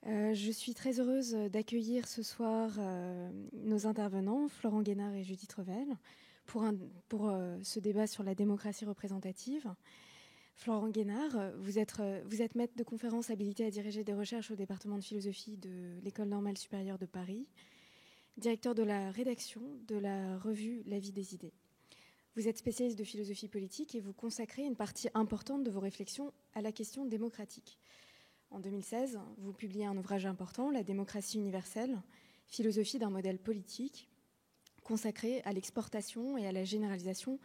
Je suis très heureuse d'accueillir ce soir nos intervenants, Florent Guénard et Judith Revel, pour ce débat sur la démocratie représentative. Florent Guénard, vous êtes maître de conférence habilité à diriger des recherches au département de philosophie de l'École normale supérieure de Paris, directeur de la rédaction de la revue La Vie des idées. Vous êtes spécialiste de philosophie politique et vous consacrez une partie importante de vos réflexions à la question démocratique. En 2016, vous publiez un ouvrage important, La démocratie universelle, philosophie d'un modèle politique, consacré à l'exportation et à la généralisation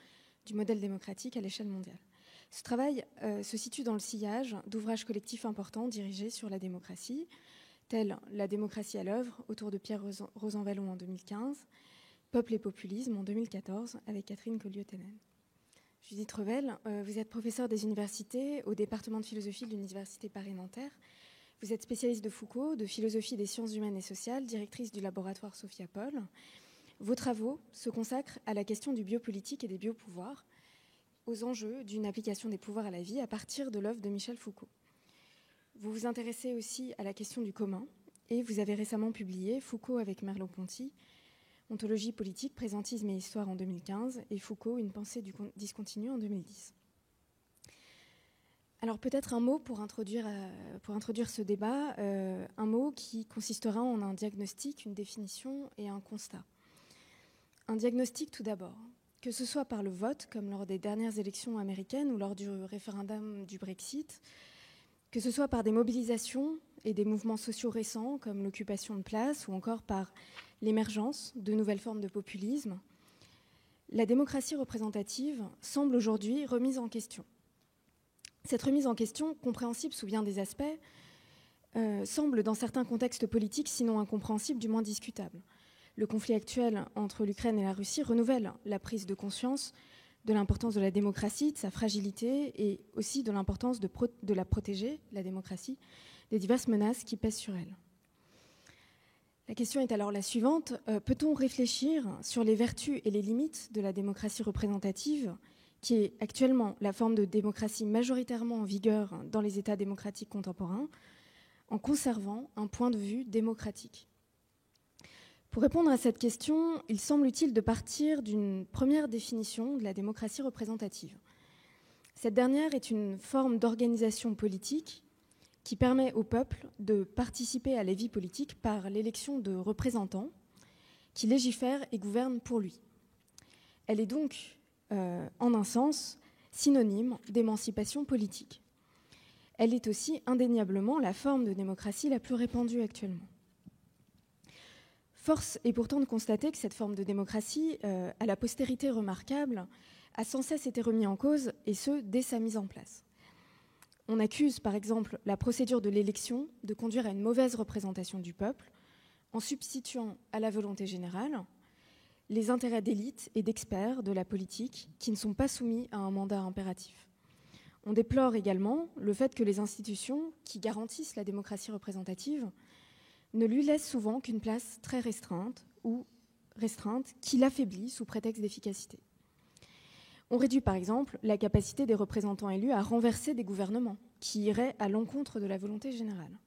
du modèle démocratique à l'échelle mondiale. Ce travail se situe dans le sillage d'ouvrages collectifs importants dirigés sur la démocratie, tels La démocratie à l'œuvre, autour de Pierre Rosanvallon en 2015, Peuple et populisme en 2014, avec Catherine Colliot-Tenen. Judith Revel, vous êtes professeure des universités au département de philosophie de l'Université Paris-Nanterre. Vous êtes spécialiste de Foucault, de philosophie des sciences humaines et sociales, directrice du laboratoire Sophia Paul. Vos travaux se consacrent à la question du biopolitique et des biopouvoirs, aux enjeux d'une application des pouvoirs à la vie à partir de l'œuvre de Michel Foucault. Vous vous intéressez aussi à la question du commun et vous avez récemment publié Foucault avec Merleau-Ponty, Ontologie politique, présentisme et histoire en 2015 et Foucault, une pensée discontinue en 2010. Alors peut-être un mot pour introduire ce débat, un mot qui consistera en un diagnostic, une définition et un constat. Un diagnostic tout d'abord, que ce soit par le vote, comme lors des dernières élections américaines ou lors du référendum du Brexit, que ce soit par des mobilisations et des mouvements sociaux récents, comme l'occupation de places, ou encore par l'émergence de nouvelles formes de populisme, la démocratie représentative semble aujourd'hui remise en question. Cette remise en question, compréhensible sous bien des aspects, semble dans certains contextes politiques, sinon incompréhensible, du moins discutable. Le conflit actuel entre l'Ukraine et la Russie renouvelle la prise de conscience de l'importance de la démocratie, de sa fragilité et aussi de l'importance de la protéger, la démocratie, des diverses menaces qui pèsent sur elle. La question est alors la suivante. Peut-on réfléchir sur les vertus et les limites de la démocratie représentative, qui est actuellement la forme de démocratie majoritairement en vigueur dans les États démocratiques contemporains, en conservant un point de vue démocratique ? Pour répondre à cette question, il semble utile de partir d'une première définition de la démocratie représentative. Cette dernière est une forme d'organisation politique qui permet au peuple de participer à la vie politique par l'élection de représentants qui légifèrent et gouvernent pour lui. Elle est donc, en un sens, synonyme d'émancipation politique. Elle est aussi indéniablement la forme de démocratie la plus répandue actuellement. Force est pourtant de constater que cette forme de démocratie, à la postérité remarquable, a sans cesse été remise en cause, et ce, dès sa mise en place. On accuse, par exemple, la procédure de l'élection de conduire à une mauvaise représentation du peuple, en substituant à la volonté générale les intérêts d'élites et d'experts de la politique qui ne sont pas soumis à un mandat impératif. On déplore également le fait que les institutions qui garantissent la démocratie représentative ne lui laissent souvent qu'une place très restreinte ou restreinte qui l'affaiblit sous prétexte d'efficacité. On réduit par exemple la capacité des représentants élus à renverser des gouvernements qui iraient à l'encontre de la volonté générale.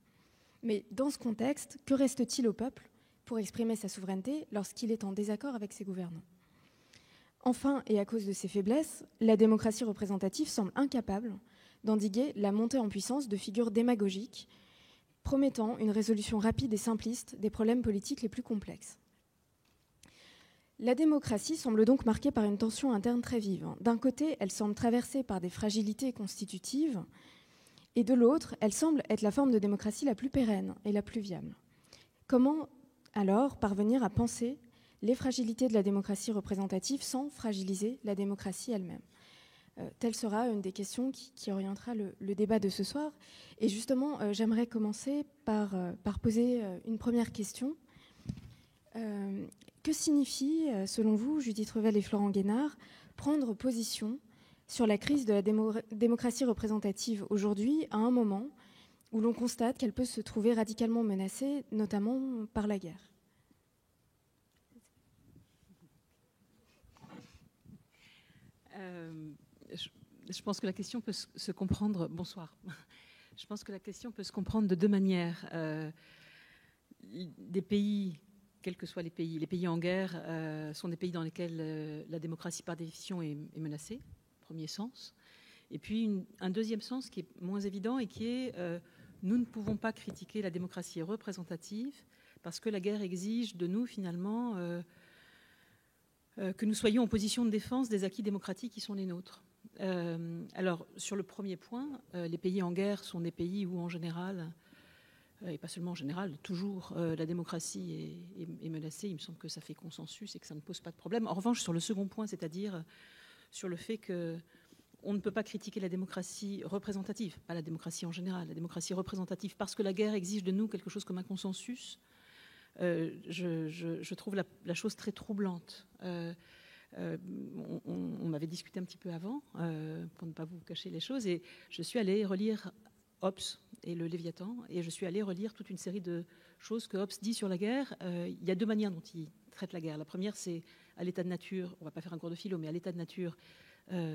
Mais dans ce contexte, que reste-t-il au peuple pour exprimer sa souveraineté lorsqu'il est en désaccord avec ses gouvernants ? Enfin, et à cause de ses faiblesses, la démocratie représentative semble incapable d'endiguer la montée en puissance de figures démagogiques promettant une résolution rapide et simpliste des problèmes politiques les plus complexes. La démocratie semble donc marquée par une tension interne très vive. D'un côté, elle semble traversée par des fragilités constitutives, et de l'autre, elle semble être la forme de démocratie la plus pérenne et la plus viable. Comment alors parvenir à penser les fragilités de la démocratie représentative sans fragiliser la démocratie elle-même ? Telle sera une des questions qui orientera le débat de ce soir. Et justement, j'aimerais commencer par poser une première question. Que signifie, selon vous, Judith Revel et Florent Guénard, prendre position sur la crise de la démocratie représentative aujourd'hui, à un moment où l'on constate qu'elle peut se trouver radicalement menacée, notamment par la guerre ? Je pense que la question peut se comprendre. Bonsoir. Je pense que la question peut se comprendre de deux manières. Des pays, quels que soient les pays en guerre sont des pays dans lesquels la démocratie par définition est menacée, premier sens. Et puis un deuxième sens qui est moins évident et qui est nous ne pouvons pas critiquer la démocratie représentative parce que la guerre exige de nous finalement que nous soyons en position de défense des acquis démocratiques qui sont les nôtres. Alors sur le premier point, les pays en guerre sont des pays où en général et pas seulement en général, toujours la démocratie est menacée. Il me semble que ça fait consensus et que ça ne pose pas de problème. En revanche, sur le second point, c'est-à-dire sur le fait qu'on ne peut pas critiquer la démocratie représentative, pas la démocratie en général, la démocratie représentative, parce que la guerre exige de nous quelque chose comme un consensus, je trouve la chose très troublante. On m'avait discuté un petit peu avant, pour ne pas vous cacher les choses, et je suis allée relire Hobbes et le Léviathan, et je suis allée relire toute une série de choses que Hobbes dit sur la guerre. Il y a deux manières dont il traite la guerre. La première, c'est à l'état de nature, on ne va pas faire un cours de philo, mais à l'état de nature,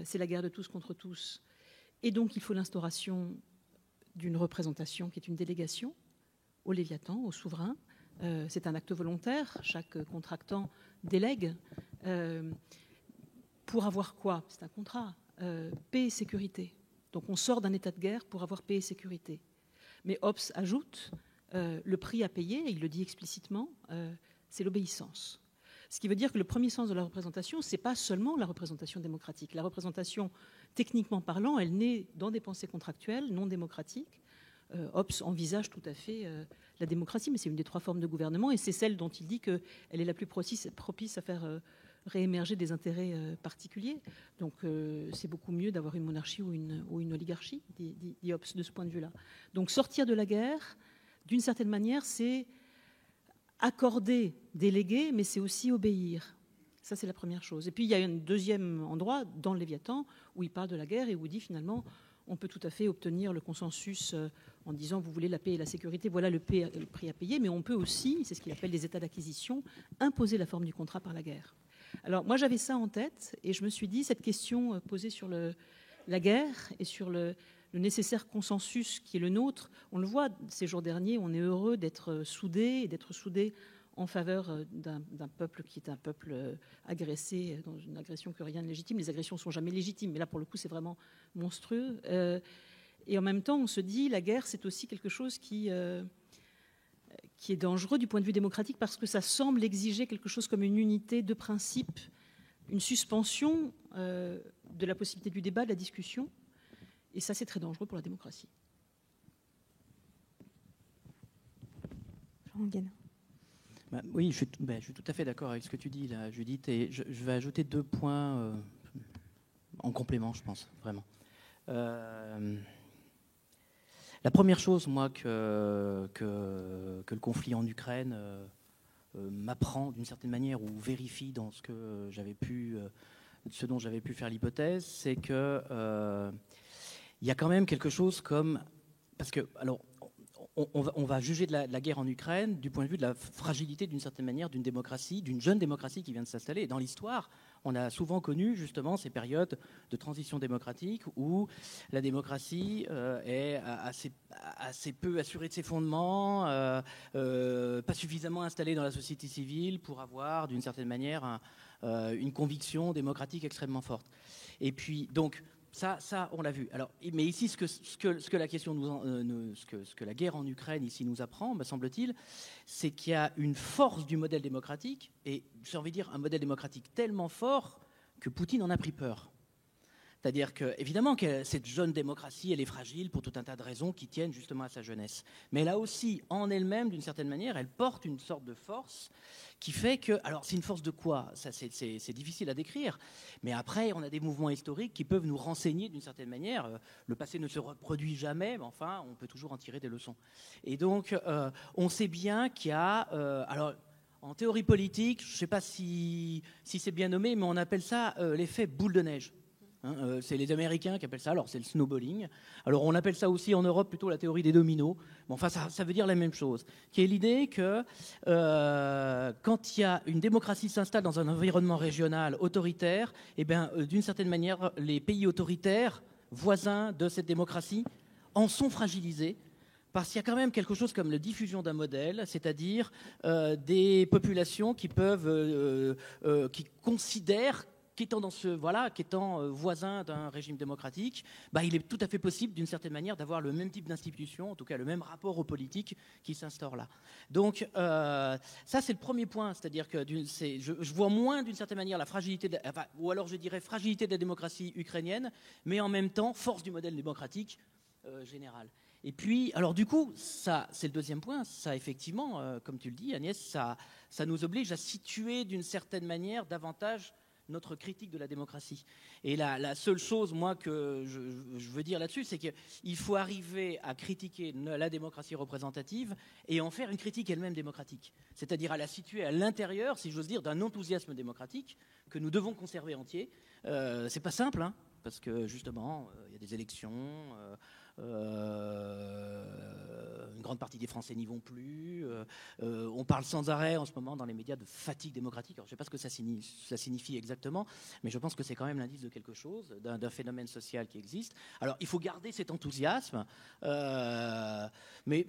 c'est la guerre de tous contre tous. Et donc, il faut l'instauration d'une représentation qui est une délégation au Léviathan, au souverain. C'est un acte volontaire, chaque contractant délègue. Pour avoir quoi? C'est un contrat. Paix et sécurité. Donc on sort d'un état de guerre pour avoir paix et sécurité. Mais Hobbes ajoute, le prix à payer, et il le dit explicitement, c'est l'obéissance. Ce qui veut dire que le premier sens de la représentation, ce n'est pas seulement la représentation démocratique. La représentation, techniquement parlant, elle naît dans des pensées contractuelles non démocratiques. Hobbes envisage tout à fait la démocratie, mais c'est une des trois formes de gouvernement, et c'est celle dont il dit qu'elle est la plus propice à faire réémerger des intérêts particuliers. Donc c'est beaucoup mieux d'avoir une monarchie ou une oligarchie, dit Hobbes, de ce point de vue-là. Donc sortir de la guerre, d'une certaine manière, c'est accorder, déléguer, mais c'est aussi obéir. Ça, c'est la première chose. Et puis il y a un deuxième endroit, dans le Léviathan, où il parle de la guerre et où il dit finalement on peut tout à fait obtenir le consensus en disant vous voulez la paix et la sécurité, voilà le prix à payer, mais on peut aussi, c'est ce qu'il appelle les états d'acquisition, imposer la forme du contrat par la guerre. Alors moi j'avais ça en tête et je me suis dit cette question posée sur la guerre et sur le nécessaire consensus qui est le nôtre, on le voit ces jours derniers, on est heureux d'être soudés et d'être soudés en faveur d'un peuple qui est un peuple agressé dans une agression que rien de légitime. Les agressions ne sont jamais légitimes, mais là pour le coup c'est vraiment monstrueux. Et en même temps on se dit la guerre c'est aussi quelque chose qui est dangereux du point de vue démocratique parce que ça semble exiger quelque chose comme une unité de principe, une suspension de la possibilité du débat, de la discussion. Et ça, c'est très dangereux pour la démocratie. Jean Guénin. Oui, je suis tout à fait d'accord avec ce que tu dis, là, Judith. Et je vais ajouter 2 points en complément, je pense, vraiment. La première chose, moi, que le conflit en Ukraine m'apprend d'une certaine manière ou vérifie dans ce dont j'avais pu faire l'hypothèse, c'est que il y a quand même quelque chose comme... Parce que, alors, on va juger de la guerre en Ukraine du point de vue de la fragilité, d'une certaine manière, d'une démocratie, d'une jeune démocratie qui vient de s'installer. Et dans l'histoire, on a souvent connu justement ces périodes de transition démocratique où la démocratie est assez peu assurée de ses fondements, pas suffisamment installée dans la société civile pour avoir, d'une certaine manière, une conviction démocratique extrêmement forte. Et puis, donc... Ça, on l'a vu. Alors, mais ici, ce que la question ce que la guerre en Ukraine ici nous apprend, me semble-t-il, c'est qu'il y a une force du modèle démocratique, et j'ai envie de dire un modèle démocratique tellement fort que Poutine en a pris peur. C'est-à-dire que, évidemment, que cette jeune démocratie, elle est fragile pour tout un tas de raisons qui tiennent justement à sa jeunesse. Mais là aussi, en elle-même, d'une certaine manière, elle porte une sorte de force qui fait que... Alors, c'est une force de quoi? Ça, c'est difficile à décrire. Mais après, on a des mouvements historiques qui peuvent nous renseigner d'une certaine manière. Le passé ne se reproduit jamais, mais enfin, on peut toujours en tirer des leçons. Et donc, on sait bien qu'il y a... alors, en théorie politique, je ne sais pas si c'est bien nommé, mais on appelle ça l'effet boule de neige. C'est les Américains qui appellent ça, alors c'est le snowballing. Alors on appelle ça aussi en Europe plutôt la théorie des dominos. Bon, enfin, ça veut dire la même chose, qui est l'idée que quand il y a une démocratie qui s'installe dans un environnement régional autoritaire, eh bien, d'une certaine manière, les pays autoritaires, voisins de cette démocratie, en sont fragilisés. Parce qu'il y a quand même quelque chose comme la diffusion d'un modèle, c'est-à-dire des populations qui qui considèrent qu'étant voisin d'un régime démocratique, il est tout à fait possible, d'une certaine manière, d'avoir le même type d'institution, en tout cas le même rapport aux politiques qui s'instaure là. Donc ça, c'est le premier point, c'est-à-dire que je vois moins, d'une certaine manière, la fragilité, ou alors je dirais fragilité de la démocratie ukrainienne, mais en même temps force du modèle démocratique général. Et puis, alors du coup, ça, c'est le deuxième point, ça effectivement, comme tu le dis Agnès, ça nous oblige à situer d'une certaine manière davantage notre critique de la démocratie. Et la seule chose, moi, que je veux dire là-dessus, c'est qu'il faut arriver à critiquer la démocratie représentative et en faire une critique elle-même démocratique. C'est-à-dire à la situer à l'intérieur, si j'ose dire, d'un enthousiasme démocratique que nous devons conserver entier. C'est pas simple, hein, parce que justement, il y a des élections... une grande partie des Français n'y vont plus. On parle sans arrêt en ce moment dans les médias de fatigue démocratique. Alors, je ne sais pas ce que ça signifie exactement, mais je pense que c'est quand même l'indice de quelque chose, d'un phénomène social qui existe. Alors, il faut garder cet enthousiasme, mais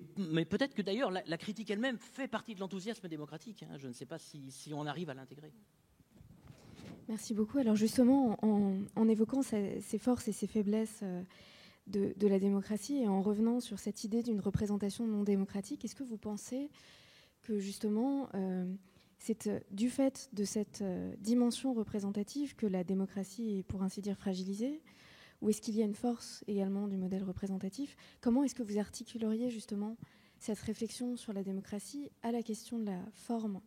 peut-être que d'ailleurs la critique elle-même fait partie de l'enthousiasme démocratique. Hein. Je ne sais pas si on arrive à l'intégrer. Merci beaucoup. Alors justement, en évoquant ces forces et ces faiblesses de la démocratie et en revenant sur cette idée d'une représentation non démocratique, est-ce que vous pensez que justement c'est du fait de cette dimension représentative que la démocratie est pour ainsi dire fragilisée, ou est-ce qu'il y a une force également du modèle représentatif? Comment est-ce que vous articuleriez justement cette réflexion sur la démocratie à la question de la forme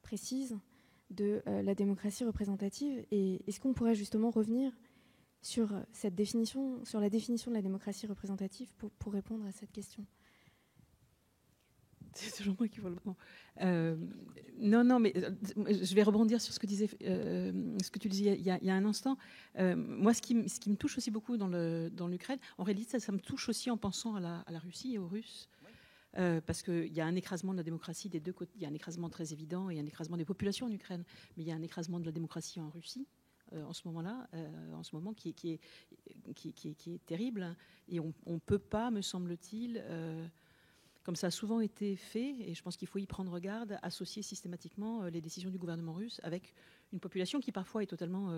précise de la démocratie représentative, et est-ce qu'on pourrait justement revenir sur cette définition, sur la définition de la démocratie représentative pour répondre à cette question? C'est toujours moi qui vois le bon. Non, mais je vais rebondir sur ce que tu disais il y a un instant. Moi, ce qui me touche aussi beaucoup dans l'Ukraine, en réalité, ça me touche aussi en pensant à la Russie et aux Russes. Parce qu'il y a un écrasement de la démocratie des deux côtés. Il y a un écrasement très évident et un écrasement des populations en Ukraine. Mais il y a un écrasement de la démocratie en Russie en ce moment qui est terrible. Et on ne peut pas, me semble-t-il, comme ça a souvent été fait, et je pense qu'il faut y prendre garde, associer systématiquement les décisions du gouvernement russe avec une population qui parfois est totalement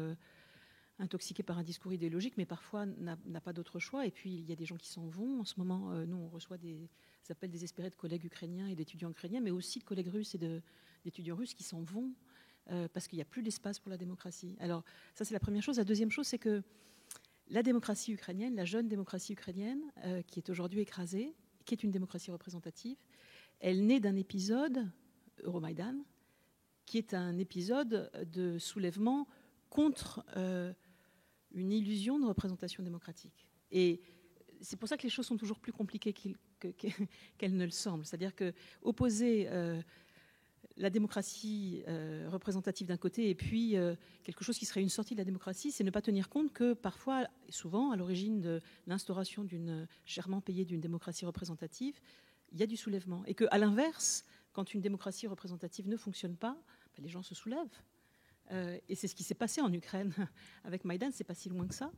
intoxiquée par un discours idéologique, mais parfois n'a pas d'autre choix. Et puis il y a des gens qui s'en vont. En ce moment, nous, on reçoit des appels désespérés de collègues ukrainiens et d'étudiants ukrainiens, mais aussi de collègues russes et d'étudiants russes qui s'en vont parce qu'il n'y a plus d'espace pour la démocratie. Alors ça, c'est la première chose. La deuxième chose, c'est que la démocratie ukrainienne, la jeune démocratie ukrainienne, qui est aujourd'hui écrasée, qui est une démocratie représentative, elle naît d'un épisode, Euromaïdan, qui est un épisode de soulèvement contre une illusion de représentation démocratique. Et c'est pour ça que les choses sont toujours plus compliquées qu'elles ne le semblent. C'est-à-dire qu'opposer la démocratie représentative d'un côté et puis quelque chose qui serait une sortie de la démocratie, c'est ne pas tenir compte que parfois, et souvent, à l'origine de l'instauration d'une chèrement payée d'une démocratie représentative, il y a du soulèvement. Et qu'à l'inverse, quand une démocratie représentative ne fonctionne pas, les gens se soulèvent. Et c'est ce qui s'est passé en Ukraine avec Maïdan, c'est pas si loin que ça,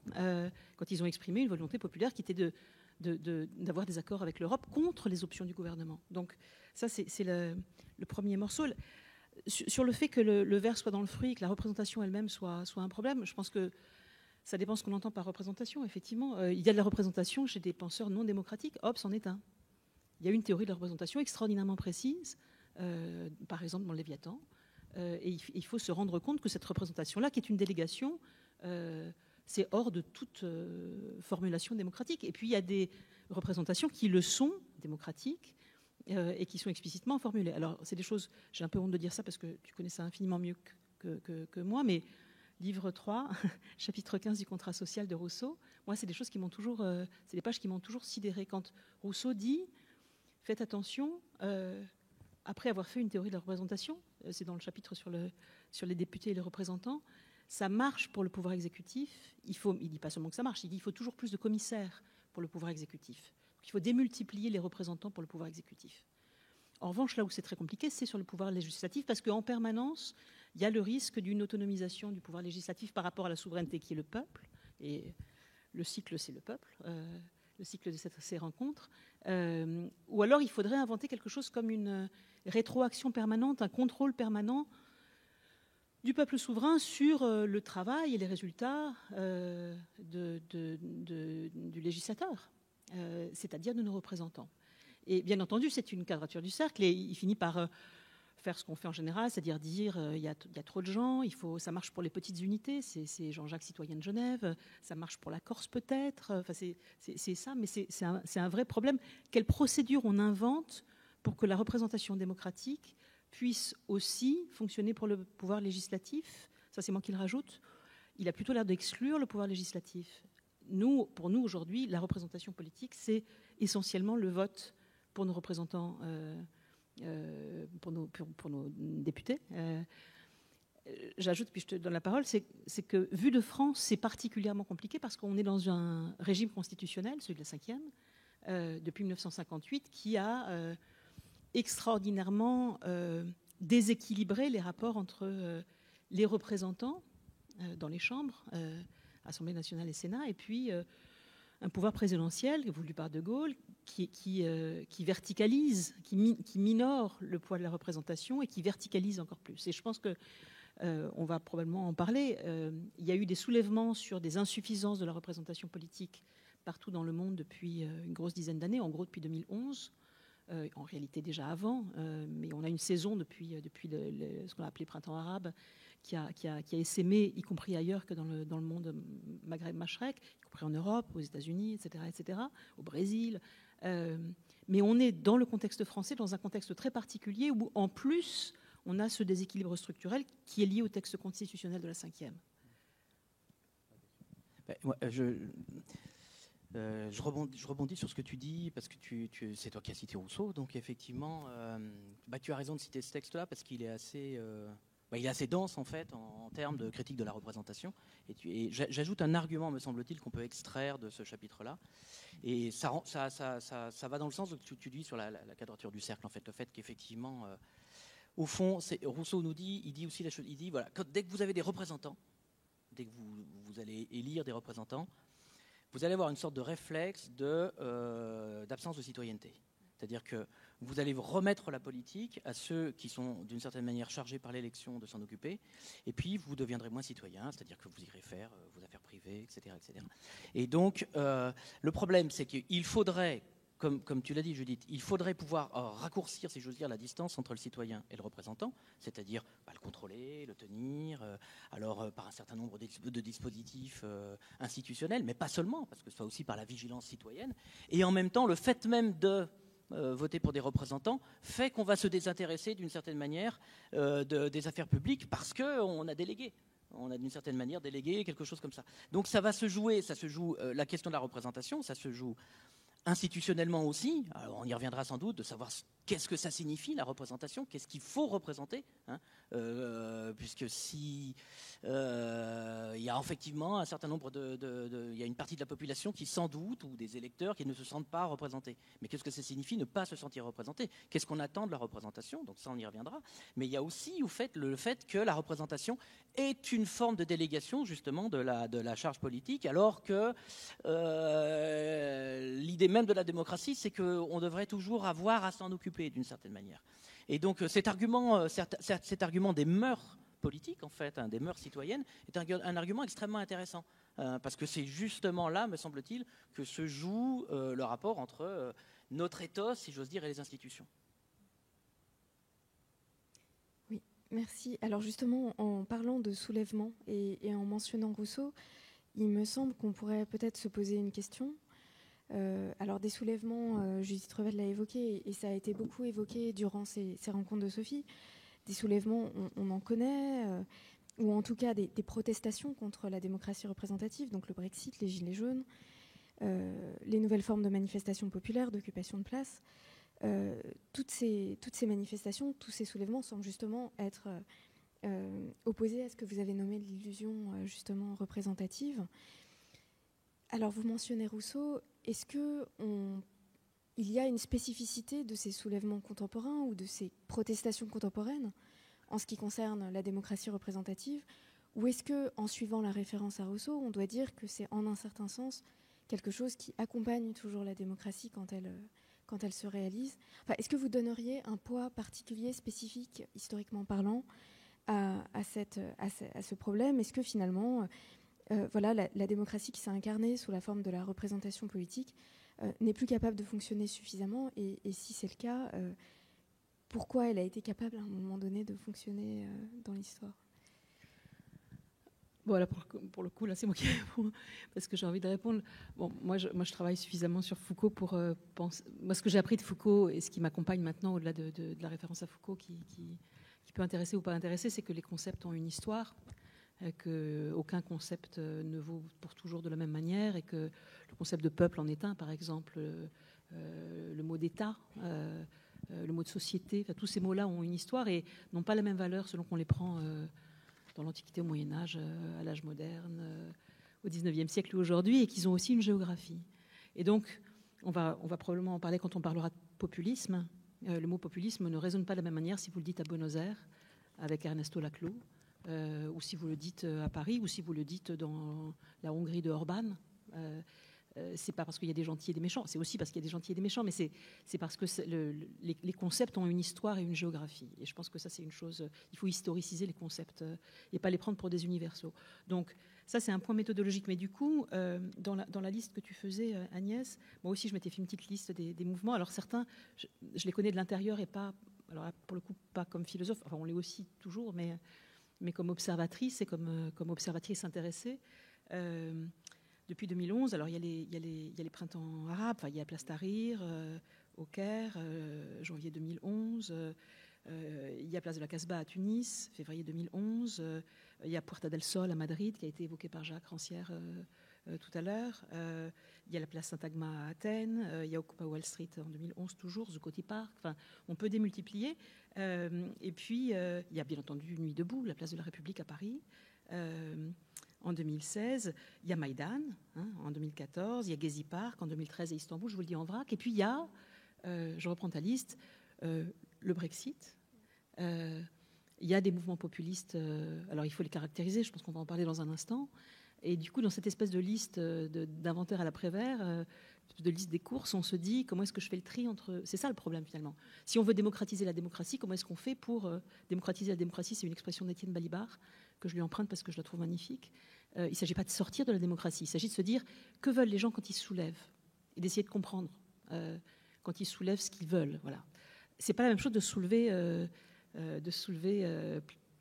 quand ils ont exprimé une volonté populaire qui était d'avoir des accords avec l'Europe contre les options du gouvernement. Donc ça, c'est le premier morceau. Sur le fait que le verre soit dans le fruit, que la représentation elle-même soit un problème, je pense que ça dépend ce qu'on entend par représentation. Effectivement, il y a de la représentation chez des penseurs non démocratiques. Hobbes en est un. Il y a une théorie de la représentation extraordinairement précise, par exemple dans le Léviathan. Et il faut se rendre compte que cette représentation-là, qui est une délégation, c'est hors de toute formulation démocratique. Et puis il y a des représentations qui le sont, démocratiques, et qui sont explicitement formulées. Alors c'est des choses, j'ai un peu honte de dire ça parce que tu connais ça infiniment mieux que moi, mais livre 3, chapitre 15 du contrat social de Rousseau, moi c'est des choses qui m'ont toujours, c'est des pages qui m'ont toujours sidéré. Quand Rousseau dit, faites attention, après avoir fait une théorie de la représentation, c'est dans le chapitre sur les députés et les représentants, ça marche pour le pouvoir exécutif. Il ne dit pas seulement que ça marche, il dit qu'il faut toujours plus de commissaires pour le pouvoir exécutif. Donc, il faut démultiplier les représentants pour le pouvoir exécutif. En revanche, là où c'est très compliqué, c'est sur le pouvoir législatif, parce qu'en permanence, il y a le risque d'une autonomisation du pouvoir législatif par rapport à la souveraineté qui est le peuple, et le cycle, c'est le peuple. cycle de ces rencontres. Ou alors il faudrait inventer quelque chose comme une rétroaction permanente, un contrôle permanent du peuple souverain sur le travail et les résultats du législateur, c'est-à-dire de nos représentants. Et bien entendu, c'est une quadrature du cercle, et il finit par faire ce qu'on fait en général, c'est-à-dire dire il y a trop de gens, ça marche pour les petites unités, c'est Jean-Jacques Citoyen de Genève, ça marche pour la Corse peut-être, enfin, c'est ça, mais c'est un vrai problème. Quelle procédure on invente pour que la représentation démocratique puisse aussi fonctionner pour le pouvoir législatif? Ça, c'est moi qui le rajoute. Il a plutôt l'air d'exclure le pouvoir législatif. Pour nous, aujourd'hui, la représentation politique, c'est essentiellement le vote pour nos représentants, pour nos députés. J'ajoute, puis je te donne la parole, c'est que, vu de France, c'est particulièrement compliqué parce qu'on est dans un régime constitutionnel, celui de la 5e, depuis 1958, qui a extraordinairement déséquilibré les rapports entre les représentants dans les chambres, Assemblée nationale et Sénat, et puis un pouvoir présidentiel voulu par De Gaulle qui verticalise, qui minore le poids de la représentation et qui verticalise encore plus. Et je pense que on va probablement en parler. Il y a eu des soulèvements sur des insuffisances de la représentation politique partout dans le monde depuis une grosse dizaine d'années, en gros depuis 2011. En réalité déjà avant, mais on a une saison depuis ce qu'on a appelé printemps arabe qui a essaimé, y compris ailleurs que dans le monde Maghreb-Machrek, y compris en Europe, aux États-Unis, etc., au Brésil. Mais on est dans le contexte français, dans un contexte très particulier où, en plus, on a ce déséquilibre structurel qui est lié au texte constitutionnel de la 5e. Je rebondis sur ce que tu dis, parce que c'est toi qui as cité Rousseau, donc effectivement, tu as raison de citer ce texte-là, parce qu'il est assez dense, en fait, en termes de critique de la représentation. Et j'ajoute un argument, me semble-t-il, qu'on peut extraire de ce chapitre-là. Et ça va dans le sens que tu dis sur la quadrature du cercle, en fait, le fait qu'effectivement, au fond, Rousseau nous dit, il dit aussi la chose, il dit, voilà, dès que vous avez des représentants, dès que vous allez élire des représentants, vous allez avoir une sorte de réflexe d'absence de citoyenneté. C'est-à-dire que vous allez remettre la politique à ceux qui sont d'une certaine manière chargés par l'élection de s'en occuper, et puis vous deviendrez moins citoyen, c'est-à-dire que vous irez faire vos affaires privées, etc. etc. Et donc, le problème, c'est qu'il faudrait, comme tu l'as dit, Judith, il faudrait pouvoir raccourcir, si j'ose dire, la distance entre le citoyen et le représentant, c'est-à-dire le contrôler, le tenir, par un certain nombre de dispositifs institutionnels, mais pas seulement, parce que ce soit aussi par la vigilance citoyenne. Et en même temps, le fait même de voter pour des représentants fait qu'on va se désintéresser d'une certaine manière des affaires publiques parce qu'on a délégué. On a d'une certaine manière délégué quelque chose comme ça. Donc ça se joue la question de la représentation, ça se joue institutionnellement aussi. Alors on y reviendra sans doute de savoir qu'est-ce que ça signifie la représentation, qu'est-ce qu'il faut représenter, puisque si il y a effectivement un certain nombre il y a une partie de la population qui sans doute, ou des électeurs qui ne se sentent pas représentés. Mais qu'est-ce que ça signifie ne pas se sentir représenté? Qu'est-ce qu'on attend de la représentation? Donc ça on y reviendra. Mais il y a aussi le fait que la représentation est une forme de délégation justement de la charge politique, alors que l'idée même de la démocratie, c'est qu'on devrait toujours avoir à s'en occuper d'une certaine manière. Et donc cet argument des mœurs politiques, en fait, des mœurs citoyennes, est un argument extrêmement intéressant. Parce que c'est justement là, me semble-t-il, que se joue le rapport entre notre ethos, si j'ose dire, et les institutions. Oui, merci. Alors justement, en parlant de soulèvement et en mentionnant Rousseau, il me semble qu'on pourrait peut-être se poser une question. Alors des soulèvements, Judith Revel l'a évoqué, et ça a été beaucoup évoqué durant ces rencontres de Sophie. Des soulèvements, on en connaît, ou en tout cas des protestations contre la démocratie représentative, donc le Brexit, les Gilets jaunes, les nouvelles formes de manifestations populaires, d'occupation de place. Toutes ces manifestations, tous ces soulèvements semblent justement être opposés à ce que vous avez nommé l'illusion justement représentative. Alors vous mentionnez Rousseau, est-ce qu'il y a une spécificité de ces soulèvements contemporains ou de ces protestations contemporaines en ce qui concerne la démocratie représentative, ou est-ce qu'en suivant la référence à Rousseau, on doit dire que c'est en un certain sens quelque chose qui accompagne toujours la démocratie quand elle se réalise. Enfin, est-ce que vous donneriez un poids particulier, spécifique, historiquement parlant, à ce problème? Est-ce que finalement, la démocratie qui s'est incarnée sous la forme de la représentation politique n'est plus capable de fonctionner suffisamment, et si c'est le cas, pourquoi elle a été capable à un moment donné de fonctionner dans l'histoire? Voilà, pour le coup, là, c'est moi qui réponds, parce que j'ai envie de répondre. Bon, moi, je travaille suffisamment sur Foucault pour penser. Moi, ce que j'ai appris de Foucault et ce qui m'accompagne maintenant, au-delà de la référence à Foucault, qui peut intéresser ou pas intéresser, c'est que les concepts ont une histoire, qu'aucun concept ne vaut pour toujours de la même manière, et que le concept de peuple en est un, par exemple, le mot d'État, le mot de société, tous ces mots-là ont une histoire et n'ont pas la même valeur selon qu'on les prend dans l'Antiquité, au Moyen-Âge, à l'âge moderne, au XIXe siècle ou aujourd'hui, et qu'ils ont aussi une géographie. Et donc, on va probablement en parler quand on parlera de populisme. Le mot populisme ne résonne pas de la même manière si vous le dites à Buenos Aires, avec Ernesto Laclau, ou si vous le dites à Paris, ou si vous le dites dans la Hongrie de Orban. C'est pas parce qu'il y a des gentils et des méchants, c'est aussi parce qu'il y a des gentils et des méchants, mais c'est parce que les concepts ont une histoire et une géographie. Et je pense que ça, c'est une chose, il faut historiciser les concepts et pas les prendre pour des universaux. Donc ça, c'est un point méthodologique. Mais du coup, dans la liste que tu faisais, Agnès, moi aussi, je m'étais fait une petite liste des mouvements. Alors certains, je les connais de l'intérieur et pas, alors pour le coup, pas comme philosophe, enfin on l'est aussi toujours, mais comme observatrice et comme observatrice intéressée. Depuis 2011, alors il y a les printemps arabes, enfin, il y a Place Tahrir au Caire, janvier 2011, il y a Place de la Casbah à Tunis, février 2011, il y a Puerta del Sol à Madrid, qui a été évoqué par Jacques Rancière tout à l'heure, il y a la Place Saint-Agma à Athènes, il y a Occupy Wall Street en 2011 toujours, Zuccotti Park, enfin, on peut démultiplier. Et puis, il y a bien entendu Nuit debout, la Place de la République à Paris, en 2016, il y a Maïdan, en 2014, il y a Gezi Park en 2013 et Istanbul, je vous le dis en vrac. Et puis il y a, je reprends ta liste, le Brexit. Il y a des mouvements populistes, alors il faut les caractériser, je pense qu'on va en parler dans un instant. Et du coup, dans cette espèce de liste d'inventaire à la Prévert, de liste des courses, on se dit comment est-ce que je fais le tri entre... C'est ça le problème finalement. Si on veut démocratiser la démocratie, comment est-ce qu'on fait pour démocratiser la démocratie? C'est une expression d'Étienne Balibar que je lui emprunte parce que je la trouve magnifique. Il ne s'agit pas de sortir de la démocratie, il s'agit de se dire que veulent les gens quand ils se soulèvent et d'essayer de comprendre quand ils soulèvent ce qu'ils veulent. Voilà. C'est pas la même chose de soulever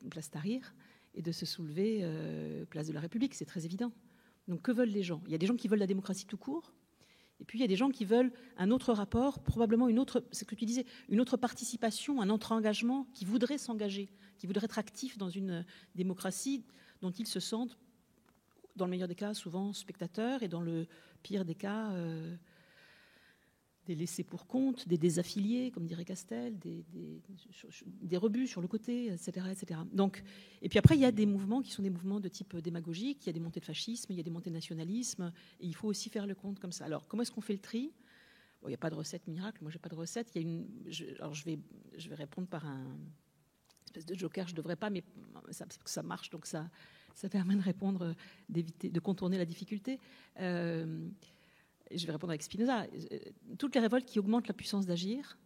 Place Tahrir et de se soulever Place de la République, c'est très évident. Donc que veulent les gens? Il y a des gens qui veulent la démocratie tout court, et puis il y a des gens qui veulent un autre rapport, probablement une autre, c'est ce que tu disais, une autre participation, un autre engagement, qui voudraient s'engager, qui voudraient être actifs dans une démocratie dont ils se sentent, dans le meilleur des cas, souvent spectateurs, et dans le pire des cas, des laissés pour compte, des désaffiliés, comme dirait Castel, des rebuts sur le côté, etc., etc. Donc, et puis après, il y a des mouvements qui sont des mouvements de type démagogique, il y a des montées de fascisme, il y a des montées de nationalisme, et il faut aussi faire le compte comme ça. Alors, comment est-ce qu'on fait le tri? Bon, il n'y a pas de recette miracle, moi, je n'ai pas de recette. Il y a alors, je vais répondre par un espèce de joker, je ne devrais pas, mais ça marche, donc ça permet de répondre, d'éviter, de contourner la difficulté. Je vais répondre avec Spinoza. Toutes les révoltes qui augmentent la puissance d'agir,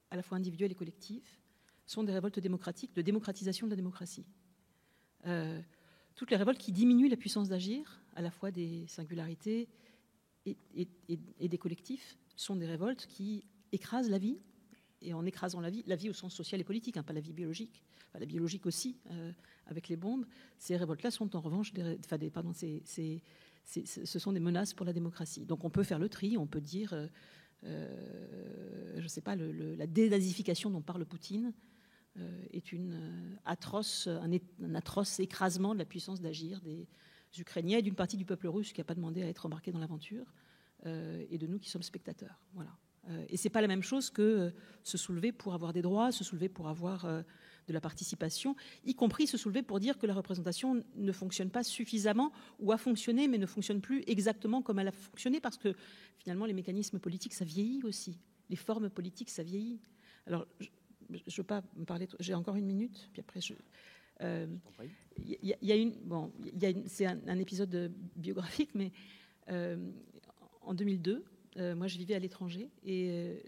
à la fois individuelle et collective, sont des révoltes démocratiques, de démocratisation de la démocratie. Toutes les révoltes qui diminuent la puissance d'agir, à la fois des singularités et des collectifs, sont des révoltes qui écrasent la vie, et en écrasant la vie au sens social et politique, pas la vie biologique, enfin, la biologique aussi, avec les bombes, ces révoltes-là sont en revanche ce sont des menaces pour la démocratie. Donc on peut faire le tri, on peut dire, je ne sais pas, la dénazification dont parle Poutine est un atroce écrasement de la puissance d'agir des Ukrainiens et d'une partie du peuple russe qui n'a pas demandé à être embarqué dans l'aventure, et de nous qui sommes spectateurs. Voilà. Et ce n'est pas la même chose que se soulever pour avoir des droits, se soulever pour avoir de la participation, y compris se soulever pour dire que la représentation ne fonctionne pas suffisamment ou a fonctionné mais ne fonctionne plus exactement comme elle a fonctionné, parce que finalement les mécanismes politiques, ça vieillit aussi. Les formes politiques, ça vieillit. Alors, je ne veux pas me parler... J'ai encore une minute, puis après c'est un épisode biographique, mais En 2002, moi je vivais à l'étranger et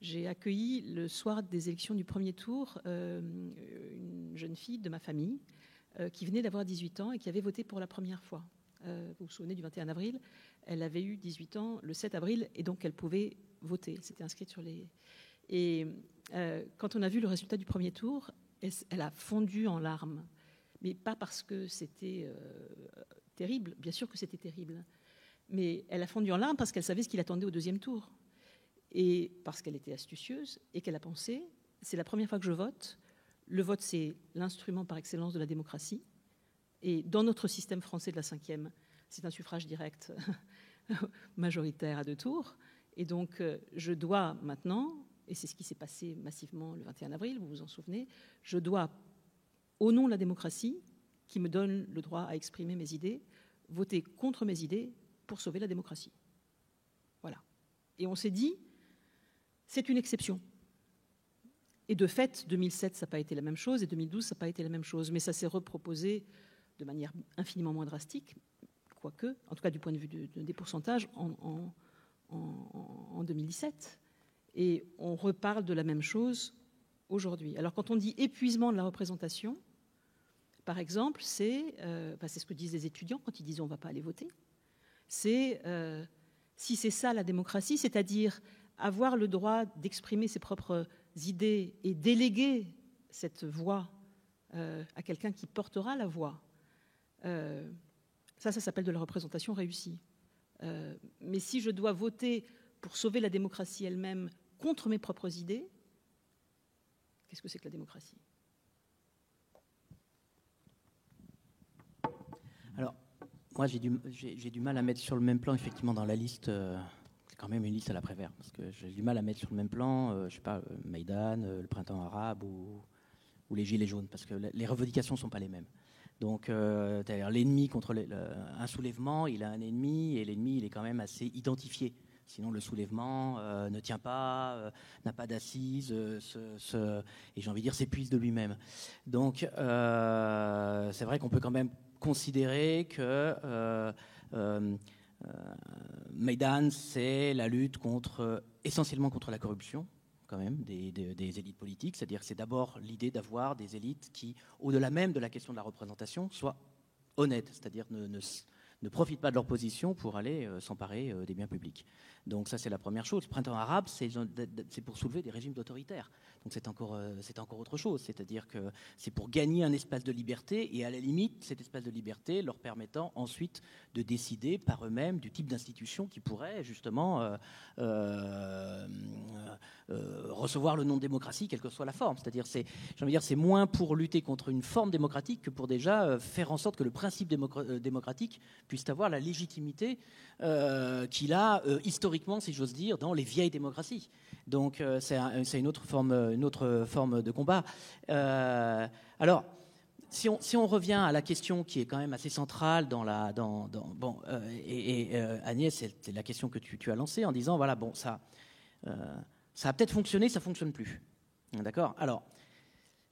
j'ai accueilli le soir des élections du premier tour une jeune fille de ma famille qui venait d'avoir 18 ans et qui avait voté pour la première fois. Vous vous souvenez du 21 avril, elle avait eu 18 ans le 7 avril et donc elle pouvait voter. C'était inscrit sur les... Et quand on a vu le résultat du premier tour, elle a fondu en larmes. Mais pas parce que c'était terrible, bien sûr que c'était terrible, mais elle a fondu en larmes parce qu'elle savait ce qui l'attendait au deuxième tour. Et parce qu'elle était astucieuse et qu'elle a pensé, c'est la première fois que je vote. Le vote, c'est l'instrument par excellence de la démocratie. Et dans notre système français de la 5e, c'est un suffrage direct majoritaire à 2 tours. Et donc, je dois maintenant, et c'est ce qui s'est passé massivement le 21 avril, vous vous en souvenez, je dois, au nom de la démocratie, qui me donne le droit à exprimer mes idées, voter contre mes idées pour sauver la démocratie. Voilà. Et on s'est dit, c'est une exception. Et de fait, 2007, ça n'a pas été la même chose, et 2012, ça n'a pas été la même chose. Mais ça s'est reproposé de manière infiniment moins drastique, quoique, en tout cas du point de vue des pourcentages, en 2017. Et on reparle de la même chose aujourd'hui. Alors quand on dit épuisement de la représentation, par exemple, c'est ce que disent les étudiants quand ils disent on ne va pas aller voter. C'est, si c'est ça la démocratie, c'est-à-dire avoir le droit d'exprimer ses propres idées et déléguer cette voix à quelqu'un qui portera la voix, ça s'appelle de la représentation réussie. Mais si je dois voter pour sauver la démocratie elle-même contre mes propres idées, qu'est-ce que c'est que la démocratie ? Alors, moi, j'ai du mal à mettre sur le même plan, effectivement, dans la liste. C'est quand même une liste à la Prévert, parce que j'ai du mal à mettre sur le même plan, je sais pas, Maïdan, le printemps arabe ou les gilets jaunes, parce que les revendications ne sont pas les mêmes. Donc, l'ennemi contre un soulèvement, il a un ennemi, et l'ennemi, il est quand même assez identifié. Sinon, le soulèvement ne tient pas, n'a pas d'assises, et j'ai envie de dire, s'épuise de lui-même. Donc, c'est vrai qu'on peut quand même considérer que Maïdan, c'est la lutte essentiellement contre la corruption, quand même, des élites politiques. C'est-à-dire que c'est d'abord l'idée d'avoir des élites qui, au-delà même de la question de la représentation, soient honnêtes, c'est-à-dire ne profitent pas de leur position pour aller s'emparer des biens publics. Donc ça, c'est la première chose. Le printemps arabe, c'est pour soulever des régimes d'autoritaires. Donc c'est encore autre chose. C'est-à-dire que c'est pour gagner un espace de liberté et à la limite, cet espace de liberté leur permettant ensuite de décider par eux-mêmes du type d'institution qui pourrait justement recevoir le nom de démocratie, quelle que soit la forme. C'est-à-dire, c'est moins pour lutter contre une forme démocratique que pour déjà faire en sorte que le principe démocratique puisse avoir la légitimité qu'il a historiquement, si j'ose dire, dans les vieilles démocraties. Donc c'est une autre forme de combat. Alors, si on revient à la question qui est quand même assez centrale Agnès, c'est la question que tu as lancée en disant voilà, bon, ça a peut-être fonctionné, ça fonctionne plus. D'accord ? Alors,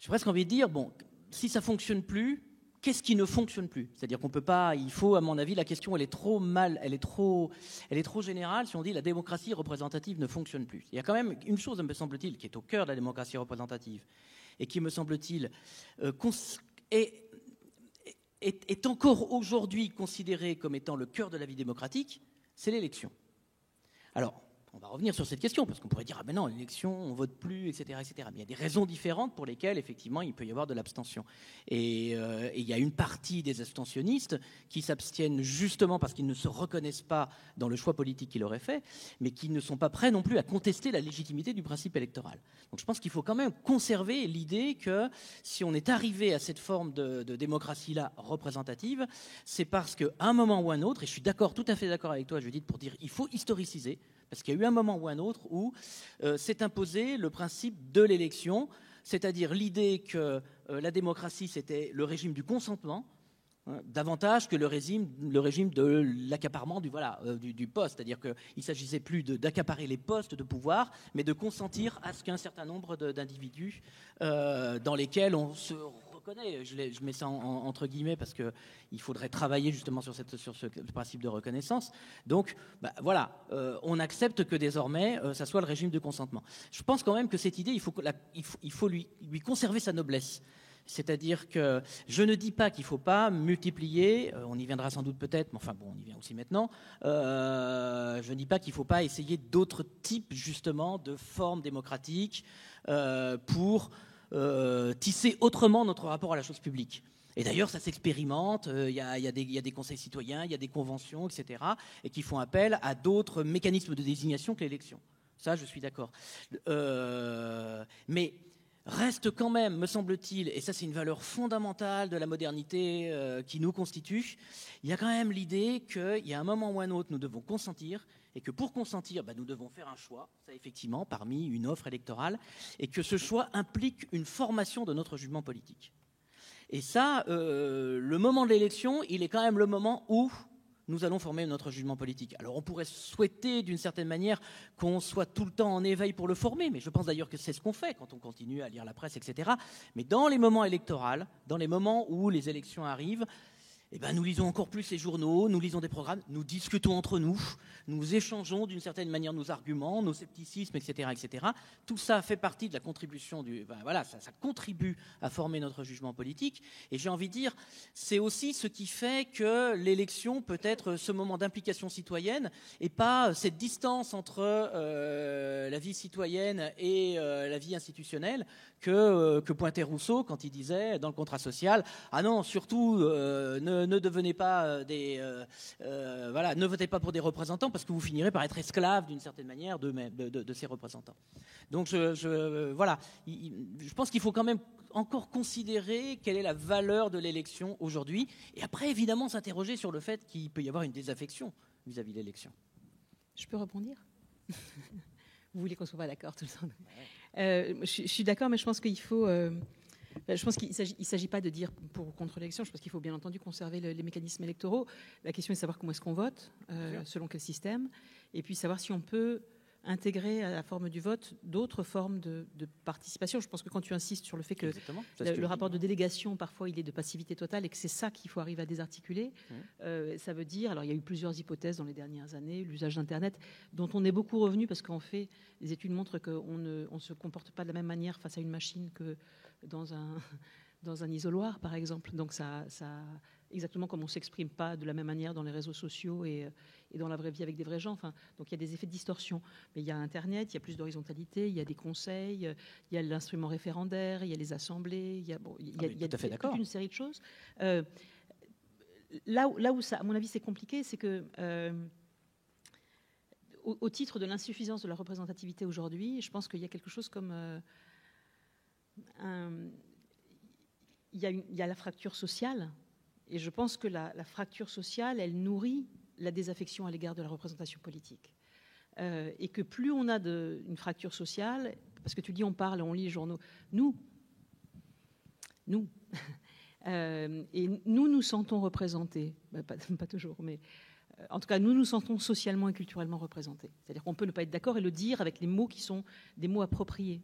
j'ai presque envie de dire bon, si ça fonctionne plus, qu'est-ce qui ne fonctionne plus ? C'est-à-dire qu'on peut pas, il faut, à mon avis, la question, elle est trop générale si on dit la démocratie représentative ne fonctionne plus. Il y a quand même une chose, me semble-t-il, qui est au cœur de la démocratie représentative et qui, me semble-t-il, est encore aujourd'hui considérée comme étant le cœur de la vie démocratique, c'est l'élection. Alors, on va revenir sur cette question, parce qu'on pourrait dire « Ah ben non, l'élection, on ne vote plus, etc. etc. » Mais il y a des raisons différentes pour lesquelles, effectivement, il peut y avoir de l'abstention. Et il y a une partie des abstentionnistes qui s'abstiennent justement parce qu'ils ne se reconnaissent pas dans le choix politique qu'ils auraient fait, mais qui ne sont pas prêts non plus à contester la légitimité du principe électoral. Donc je pense qu'il faut quand même conserver l'idée que si on est arrivé à cette forme de démocratie-là représentative, c'est parce qu'à un moment ou un autre, et je suis tout à fait d'accord avec toi, Judith, pour dire qu'il faut historiciser, parce qu'il y a eu un moment ou un autre où s'est imposé le principe de l'élection, c'est-à-dire l'idée que la démocratie, c'était le régime du consentement, davantage que le régime de l'accaparement du poste. C'est-à-dire qu'il ne s'agissait plus d'accaparer les postes de pouvoir, mais de consentir à ce qu'un certain nombre d'individus dans lesquels on se reconnais, je mets ça entre guillemets parce qu'il faudrait travailler justement sur ce principe de reconnaissance. Donc, voilà, on accepte que désormais, ça soit le régime de consentement. Je pense quand même que cette idée, il faut lui conserver sa noblesse. C'est-à-dire que je ne dis pas qu'il ne faut pas multiplier, on y viendra sans doute peut-être, mais enfin bon, on y vient aussi maintenant, je ne dis pas qu'il ne faut pas essayer d'autres types justement de formes démocratiques pour tisser autrement notre rapport à la chose publique. Et d'ailleurs, ça s'expérimente, il y a des conseils citoyens, il y a des conventions, etc., et qui font appel à d'autres mécanismes de désignation que l'élection. Ça, je suis d'accord. Mais reste quand même, me semble-t-il, et ça c'est une valeur fondamentale de la modernité qui nous constitue, il y a quand même l'idée qu'il y a un moment ou un autre, nous devons consentir, et que pour consentir, nous devons faire un choix, ça effectivement, parmi une offre électorale, et que ce choix implique une formation de notre jugement politique. Et ça, le moment de l'élection, il est quand même le moment où nous allons former notre jugement politique. Alors on pourrait souhaiter d'une certaine manière qu'on soit tout le temps en éveil pour le former, mais je pense d'ailleurs que c'est ce qu'on fait quand on continue à lire la presse, etc. Mais dans les moments électoraux, dans les moments où les élections arrivent, nous lisons encore plus les journaux, nous lisons des programmes, nous discutons entre nous, nous échangeons d'une certaine manière nos arguments, nos scepticismes, etc., etc. Tout ça fait partie de la contribution ça contribue à former notre jugement politique. Et j'ai envie de dire, c'est aussi ce qui fait que l'élection peut être ce moment d'implication citoyenne et pas cette distance entre la vie citoyenne et la vie institutionnelle que pointait Rousseau quand il disait dans le contrat social, ah non, surtout ne devenez pas ne votez pas pour des représentants parce que vous finirez par être esclave d'une certaine manière de ces représentants. Donc je pense qu'il faut quand même encore considérer quelle est la valeur de l'élection aujourd'hui et après évidemment s'interroger sur le fait qu'il peut y avoir une désaffection vis-à-vis de l'élection. Je peux rebondir? Vous voulez qu'on soit pas d'accord tout le temps? Je suis d'accord, mais je pense qu'il faut... je pense qu'il ne s'agit pas de dire pour ou contre l'élection. Je pense qu'il faut bien entendu conserver les mécanismes électoraux. La question est de savoir comment est-ce qu'on vote, selon quel système, et puis savoir si on peut intégrer à la forme du vote d'autres formes de participation. Je pense que quand tu insistes sur le fait que le rapport de délégation, parfois, il est de passivité totale et que c'est ça qu'il faut arriver à désarticuler, ça veut dire... Alors, il y a eu plusieurs hypothèses dans les dernières années, l'usage d'Internet, dont on est beaucoup revenu parce qu'en fait, les études montrent qu'on ne se comporte pas de la même manière face à une machine que dans un isoloir, par exemple. Donc, ça exactement comme on ne s'exprime pas de la même manière dans les réseaux sociaux et dans la vraie vie avec des vrais gens. Enfin, donc, il y a des effets de distorsion. Mais il y a Internet, il y a plus d'horizontalité, il y a des conseils, il y a l'instrument référendaire, il y a les assemblées, il y a toute une série de choses. Là où ça, à mon avis, c'est compliqué, c'est que... au titre de l'insuffisance de la représentativité aujourd'hui, je pense qu'il y a quelque chose comme... il y a la fracture sociale, et je pense que la fracture sociale, elle nourrit la désaffection à l'égard de la représentation politique. Et que plus on a une fracture sociale, parce que tu dis on parle, on lit les journaux, nous et nous sentons représentés, pas toujours, mais en tout cas, nous nous sentons socialement et culturellement représentés. C'est-à-dire qu'on peut ne pas être d'accord et le dire avec les mots qui sont des mots appropriés.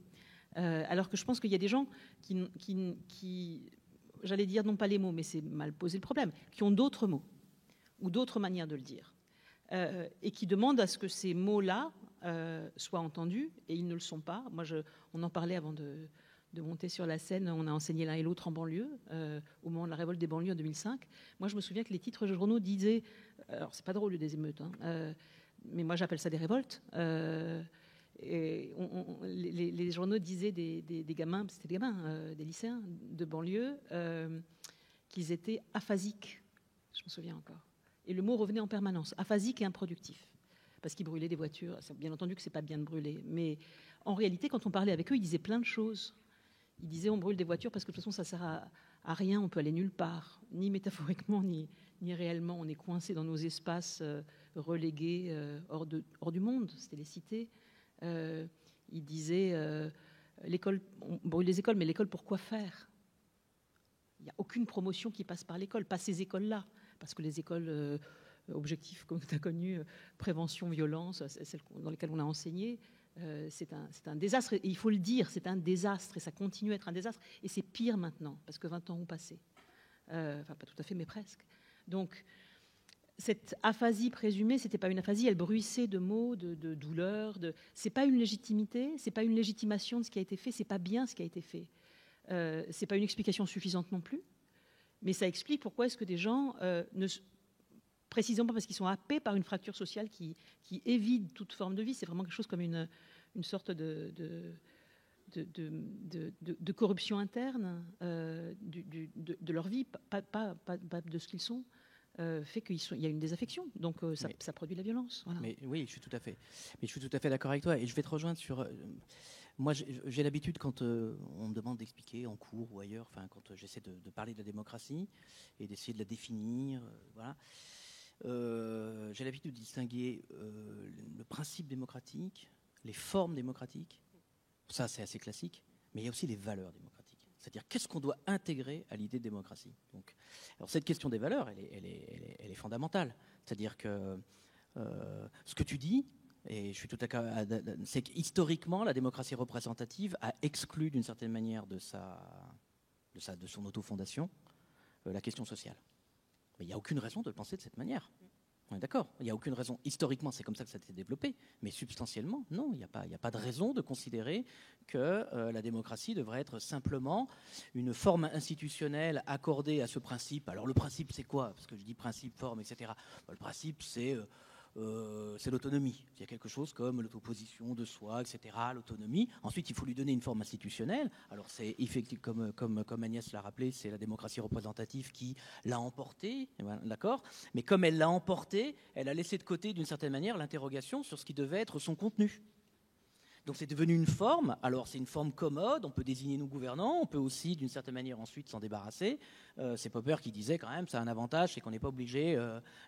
Alors que je pense qu'il y a des gens qui, j'allais dire non pas les mots, mais c'est mal posé le problème, qui ont d'autres mots ou d'autres manières de le dire et qui demandent à ce que ces mots-là soient entendus et ils ne le sont pas. Moi, on en parlait avant de monter sur la scène, on a enseigné l'un et l'autre en banlieue au moment de la révolte des banlieues en 2005. Moi, je me souviens que les titres de journaux disaient, alors c'est pas drôle des émeutes, mais moi j'appelle ça des révoltes. Et les journaux disaient des gamins, c'était des gamins, des lycéens de banlieue, qu'ils étaient aphasiques. Je me souviens encore. Et le mot revenait en permanence, aphasique et improductif, parce qu'ils brûlaient des voitures. Bien entendu que c'est pas bien de brûler, mais en réalité, quand on parlait avec eux, ils disaient plein de choses. Ils disaient on brûle des voitures parce que de toute façon ça sert à rien, on peut aller nulle part, ni métaphoriquement ni réellement. On est coincé dans nos espaces relégués hors du monde. C'était les cités. Il disait l'école, on brûle les écoles, mais l'école pour quoi faire? Il n'y a aucune promotion qui passe par l'école, pas ces écoles-là, parce que les écoles objectifs, comme tu as connu, prévention, violence, celles dans lesquelles on a enseigné, C'est un désastre, et il faut le dire, c'est un désastre, et ça continue à être un désastre, et c'est pire maintenant, parce que 20 ans ont passé. Enfin, pas tout à fait, mais presque. Donc, cette aphasie présumée, c'était pas une aphasie, elle bruissait de mots, de douleurs. C'est pas une légitimité, c'est pas une légitimation de ce qui a été fait, c'est pas bien ce qui a été fait. C'est pas une explication suffisante non plus, mais ça explique pourquoi est-ce que des gens, précisément parce qu'ils sont happés par une fracture sociale qui évite toute forme de vie, c'est vraiment quelque chose comme une sorte de corruption interne de leur vie, pas de ce qu'ils sont. Fait qu'il y a une désaffection, donc ça produit la violence. Voilà. Mais oui, je suis tout à fait d'accord avec toi, et je vais te rejoindre sur. Moi, j'ai l'habitude quand on me demande d'expliquer en cours ou ailleurs, enfin quand j'essaie de parler de la démocratie et d'essayer de la définir, voilà. J'ai l'habitude de distinguer le principe démocratique, les formes démocratiques. Ça, c'est assez classique, mais il y a aussi les valeurs démocratiques. C'est-à-dire, qu'est-ce qu'on doit intégrer à l'idée de démocratie ? Donc, alors cette question des valeurs, elle est fondamentale. C'est-à-dire que ce que tu dis, et je suis tout à fait, c'est qu'historiquement, la démocratie représentative a exclu d'une certaine manière de son autofondation la question sociale. Mais il n'y a aucune raison de le penser de cette manière. On est d'accord. Il n'y a aucune raison. Historiquement, c'est comme ça que ça s'est développé. Mais substantiellement, non, il n'y a pas de raison de considérer que la démocratie devrait être simplement une forme institutionnelle accordée à ce principe. Alors le principe, c'est quoi ? Parce que je dis principe, forme, etc. Le principe, c'est l'autonomie. Il y a quelque chose comme l'autoposition de soi, etc., l'autonomie. Ensuite, il faut lui donner une forme institutionnelle. Alors, c'est effectivement, comme Agnès l'a rappelé, c'est la démocratie représentative qui l'a emporté, d'accord ? Mais comme elle l'a emporté, elle a laissé de côté, d'une certaine manière, l'interrogation sur ce qui devait être son contenu. Donc c'est devenu une forme. Alors c'est une forme commode, on peut désigner nos gouvernants, on peut aussi d'une certaine manière ensuite s'en débarrasser. C'est Popper qui disait quand même, ça a un avantage, c'est qu'on n'est pas obligé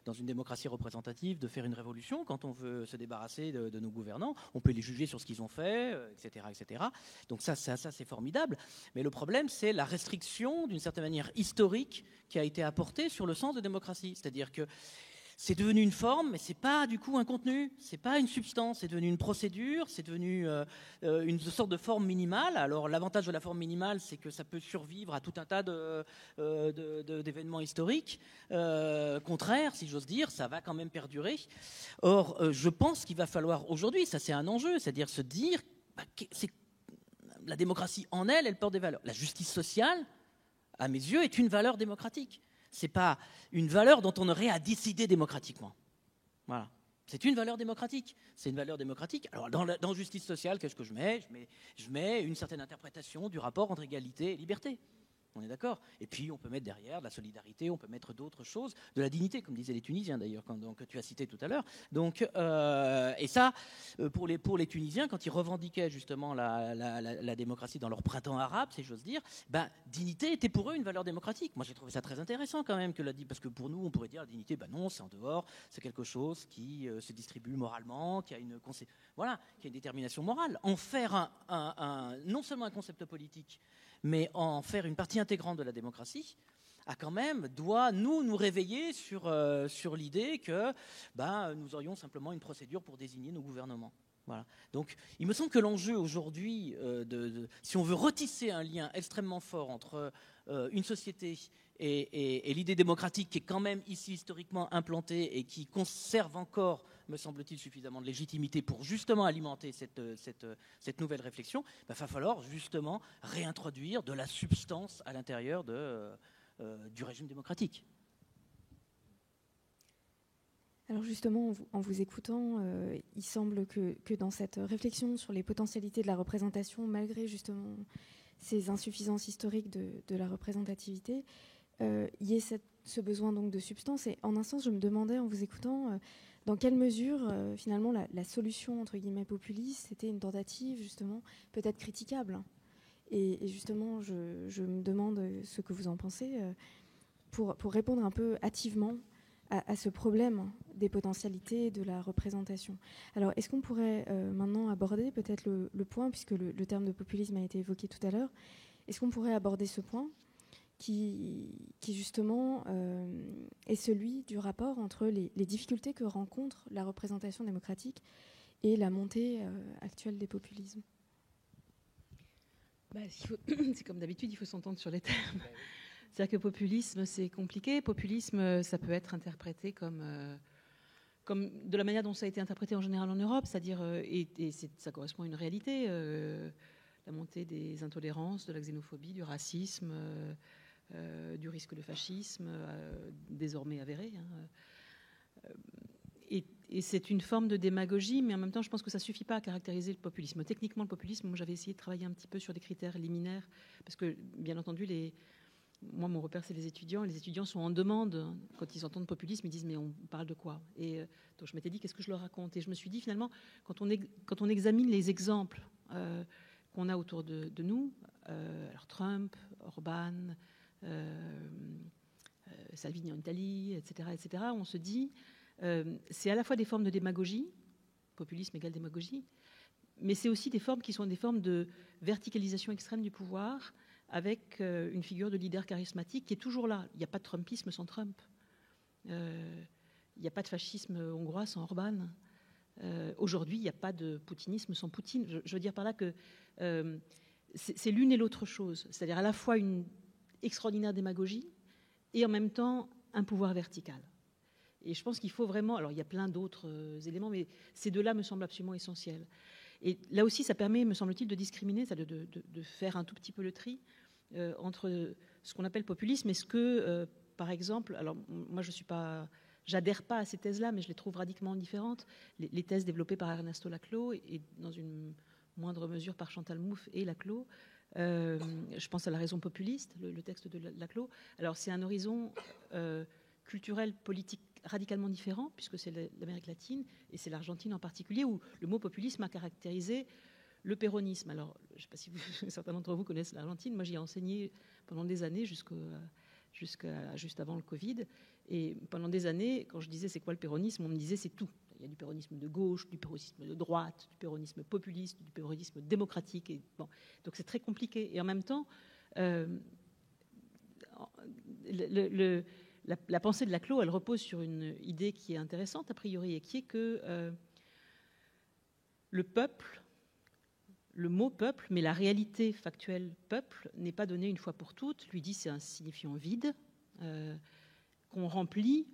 dans une démocratie représentative de faire une révolution quand on veut se débarrasser de nos gouvernants. On peut les juger sur ce qu'ils ont fait, etc., etc. Donc ça c'est formidable. Mais le problème c'est la restriction d'une certaine manière historique qui a été apportée sur le sens de démocratie. C'est-à-dire que c'est devenu une forme, mais c'est pas du coup un contenu, c'est pas une substance, c'est devenu une procédure, c'est devenu une sorte de forme minimale. Alors l'avantage de la forme minimale, c'est que ça peut survivre à tout un tas d'événements historiques. Contraire, si j'ose dire, ça va quand même perdurer. Or, je pense qu'il va falloir aujourd'hui, ça c'est un enjeu, c'est-à-dire se dire, la démocratie en elle porte des valeurs. La justice sociale, à mes yeux, est une valeur démocratique. Ce n'est pas une valeur dont on aurait à décider démocratiquement. Voilà. C'est une valeur démocratique. C'est une valeur démocratique. Alors, dans justice sociale, qu'est-ce que je mets ? Je mets une certaine interprétation du rapport entre égalité et liberté. On est d'accord ? Et puis, on peut mettre derrière de la solidarité, on peut mettre d'autres choses, de la dignité, comme disaient les Tunisiens d'ailleurs, que tu as cité tout à l'heure. Donc, et ça, pour les Tunisiens, quand ils revendiquaient justement la démocratie dans leur printemps arabe, si j'ose dire, dignité était pour eux une valeur démocratique. Moi, j'ai trouvé ça très intéressant quand même, parce que pour nous, on pourrait dire la dignité, non, c'est en dehors, c'est quelque chose qui se distribue moralement, qui a une détermination morale. En faire non seulement un concept politique, mais en faire une partie intégrante de la démocratie, doit nous réveiller sur l'idée que nous aurions simplement une procédure pour désigner nos gouvernements. Voilà. Donc, il me semble que l'enjeu aujourd'hui, si on veut retisser un lien extrêmement fort entre une société et l'idée démocratique qui est quand même ici historiquement implantée et qui conserve encore, me semble-t-il, suffisamment de légitimité pour justement alimenter cette nouvelle réflexion, va falloir justement réintroduire de la substance à l'intérieur du régime démocratique. Alors justement, en vous écoutant, il semble que dans cette réflexion sur les potentialités de la représentation, malgré justement ces insuffisances historiques de la représentativité, il y ait ce besoin donc de substance. Et en un sens, je me demandais en vous écoutant, dans quelle mesure finalement la solution entre guillemets populiste c'était une tentative justement peut-être critiquable. Et justement, je me demande ce que vous en pensez pour répondre un peu hâtivement à ce problème des potentialités de la représentation. Alors, est-ce qu'on pourrait maintenant aborder peut-être le point, puisque le terme de populisme a été évoqué tout à l'heure, est-ce qu'on pourrait aborder ce point qui justement est celui du rapport entre les difficultés que rencontre la représentation démocratique et la montée actuelle des populismes. C'est comme d'habitude, il faut s'entendre sur les termes. C'est-à-dire que populisme, c'est compliqué. Populisme, ça peut être interprété comme de la manière dont ça a été interprété en général en Europe, c'est-à-dire, ça correspond à une réalité, la montée des intolérances, de la xénophobie, du racisme, du risque de fascisme, désormais avéré. Et c'est une forme de démagogie, mais en même temps, je pense que ça ne suffit pas à caractériser le populisme. Techniquement, le populisme, moi, j'avais essayé de travailler un petit peu sur des critères liminaires, parce que, bien entendu, moi, mon repère, c'est les étudiants. Les étudiants sont en demande. Quand ils entendent populisme, ils disent « mais on parle de quoi ?» Et donc, je m'étais dit « qu'est-ce que je leur raconte ?» Et je me suis dit, finalement, quand on examine les exemples qu'on a autour de nous, alors Trump, Orban, Salvini en Italie, etc., on se dit c'est à la fois des formes de démagogie, populisme égale démagogie, mais c'est aussi des formes qui sont des formes de verticalisation extrême du pouvoir, avec une figure de leader charismatique qui est toujours là. Il n'y a pas de trumpisme sans Trump. Il n'y a pas de fascisme hongrois sans Orban. Aujourd'hui, il n'y a pas de poutinisme sans Poutine. Je veux dire par là que c'est l'une et l'autre chose. C'est-à-dire à la fois une extraordinaire démagogie et en même temps un pouvoir vertical. Et je pense qu'il faut vraiment... Alors, il y a plein d'autres éléments, mais ces deux-là me semblent absolument essentiels. Et là aussi, ça permet, me semble-t-il, de discriminer, de faire un tout petit peu le tri entre ce qu'on appelle populisme et ce que, par exemple... Alors, moi, j'adhère pas à ces thèses-là, mais je les trouve radicalement différentes. Les thèses développées par Ernesto Laclau et dans une moindre mesure par Chantal Mouffe et Laclau. Je pense à la raison populiste, le texte de Laclau. Alors, c'est un horizon culturel, politique, radicalement différent, puisque c'est l'Amérique latine, et c'est l'Argentine en particulier, où le mot populisme a caractérisé le péronisme. Alors, je ne sais pas si certains d'entre vous connaissent l'Argentine, moi j'y ai enseigné pendant des années, jusqu'à juste avant le Covid, et pendant des années, quand je disais c'est quoi le péronisme, on me disait c'est tout. Il y a du péronisme de gauche, du péronisme de droite, du péronisme populiste, du péronisme démocratique, et bon, donc c'est très compliqué. Et en même temps, la pensée de Laclau, elle repose sur une idée qui est intéressante a priori, et qui est que le peuple, le mot peuple, mais la réalité factuelle peuple, n'est pas donnée une fois pour toutes. Lui dit c'est un signifiant vide qu'on remplit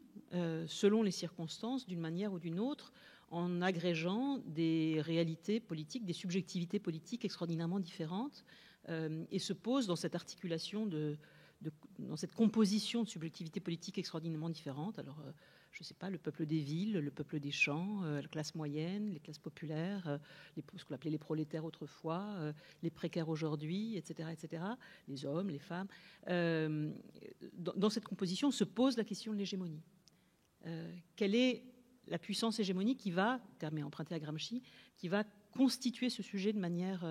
selon les circonstances d'une manière ou d'une autre, en agrégeant des réalités politiques, des subjectivités politiques extraordinairement différentes, et se pose dans cette articulation dans cette composition de subjectivités politiques extraordinairement différentes. Alors, je ne sais pas, le peuple des villes, le peuple des champs, la classe moyenne, les classes populaires, ce qu'on appelait les prolétaires autrefois, les précaires aujourd'hui, etc., les hommes, les femmes. Dans cette composition se pose la question de l'hégémonie. Quelle est la puissance hégémonique qui va, terme emprunté à Gramsci, qui va constituer ce sujet de manière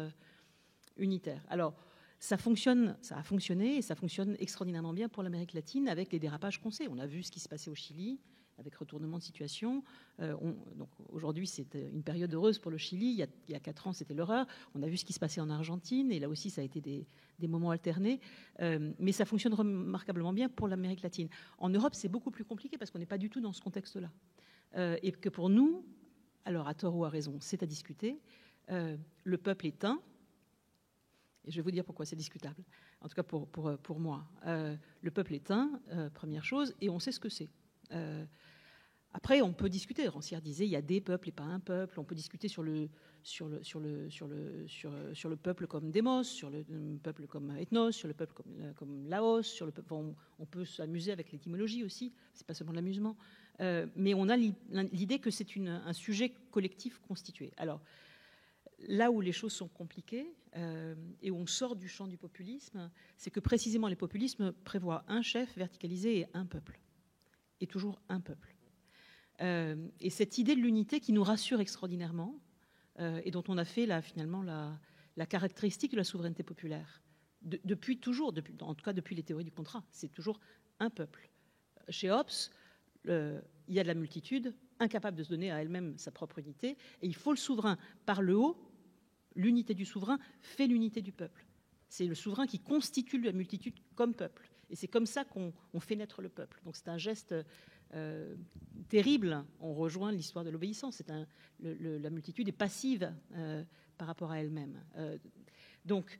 unitaire. Alors, ça a fonctionné et ça fonctionne extraordinairement bien pour l'Amérique latine avec les dérapages qu'on sait. On a vu ce qui se passait au Chili avec retournement de situation. Donc aujourd'hui, c'est une période heureuse pour le Chili. Il y a 4 ans, c'était l'horreur. On a vu ce qui se passait en Argentine et là aussi, ça a été des moments alternés. Mais ça fonctionne remarquablement bien pour l'Amérique latine. En Europe, c'est beaucoup plus compliqué parce qu'on n'est pas du tout dans ce contexte-là. Et que pour nous, alors à tort ou à raison, c'est à discuter, le peuple est un. Et je vais vous dire pourquoi c'est discutable. En tout cas, pour moi. Le peuple est un, première chose, et on sait ce que c'est. Après, on peut discuter. Rancière disait, il y a des peuples et pas un peuple. On peut discuter sur le peuple comme démos, sur le peuple comme ethnos, sur le peuple comme laos, sur le peuple. On peut s'amuser avec l'étymologie aussi. C'est pas seulement de l'amusement. Mais on a l'idée que c'est un sujet collectif constitué. Alors, là où les choses sont compliquées et où on sort du champ du populisme, c'est que précisément les populismes prévoient un chef verticalisé et un peuple. Et toujours un peuple. Et cette idée de l'unité qui nous rassure extraordinairement et dont on a fait finalement la caractéristique de la souveraineté populaire. Depuis toujours, en tout cas depuis les théories du contrat, c'est toujours un peuple. Chez Hobbes, il y a de la multitude, incapable de se donner à elle-même sa propre unité, et il faut le souverain par le haut. L'unité du souverain fait l'unité du peuple. C'est le souverain qui constitue la multitude comme peuple. Et c'est comme ça qu'on fait naître le peuple. Donc c'est un geste terribles ont rejoint l'histoire de l'obéissance. La multitude est passive par rapport à elle-même. Donc,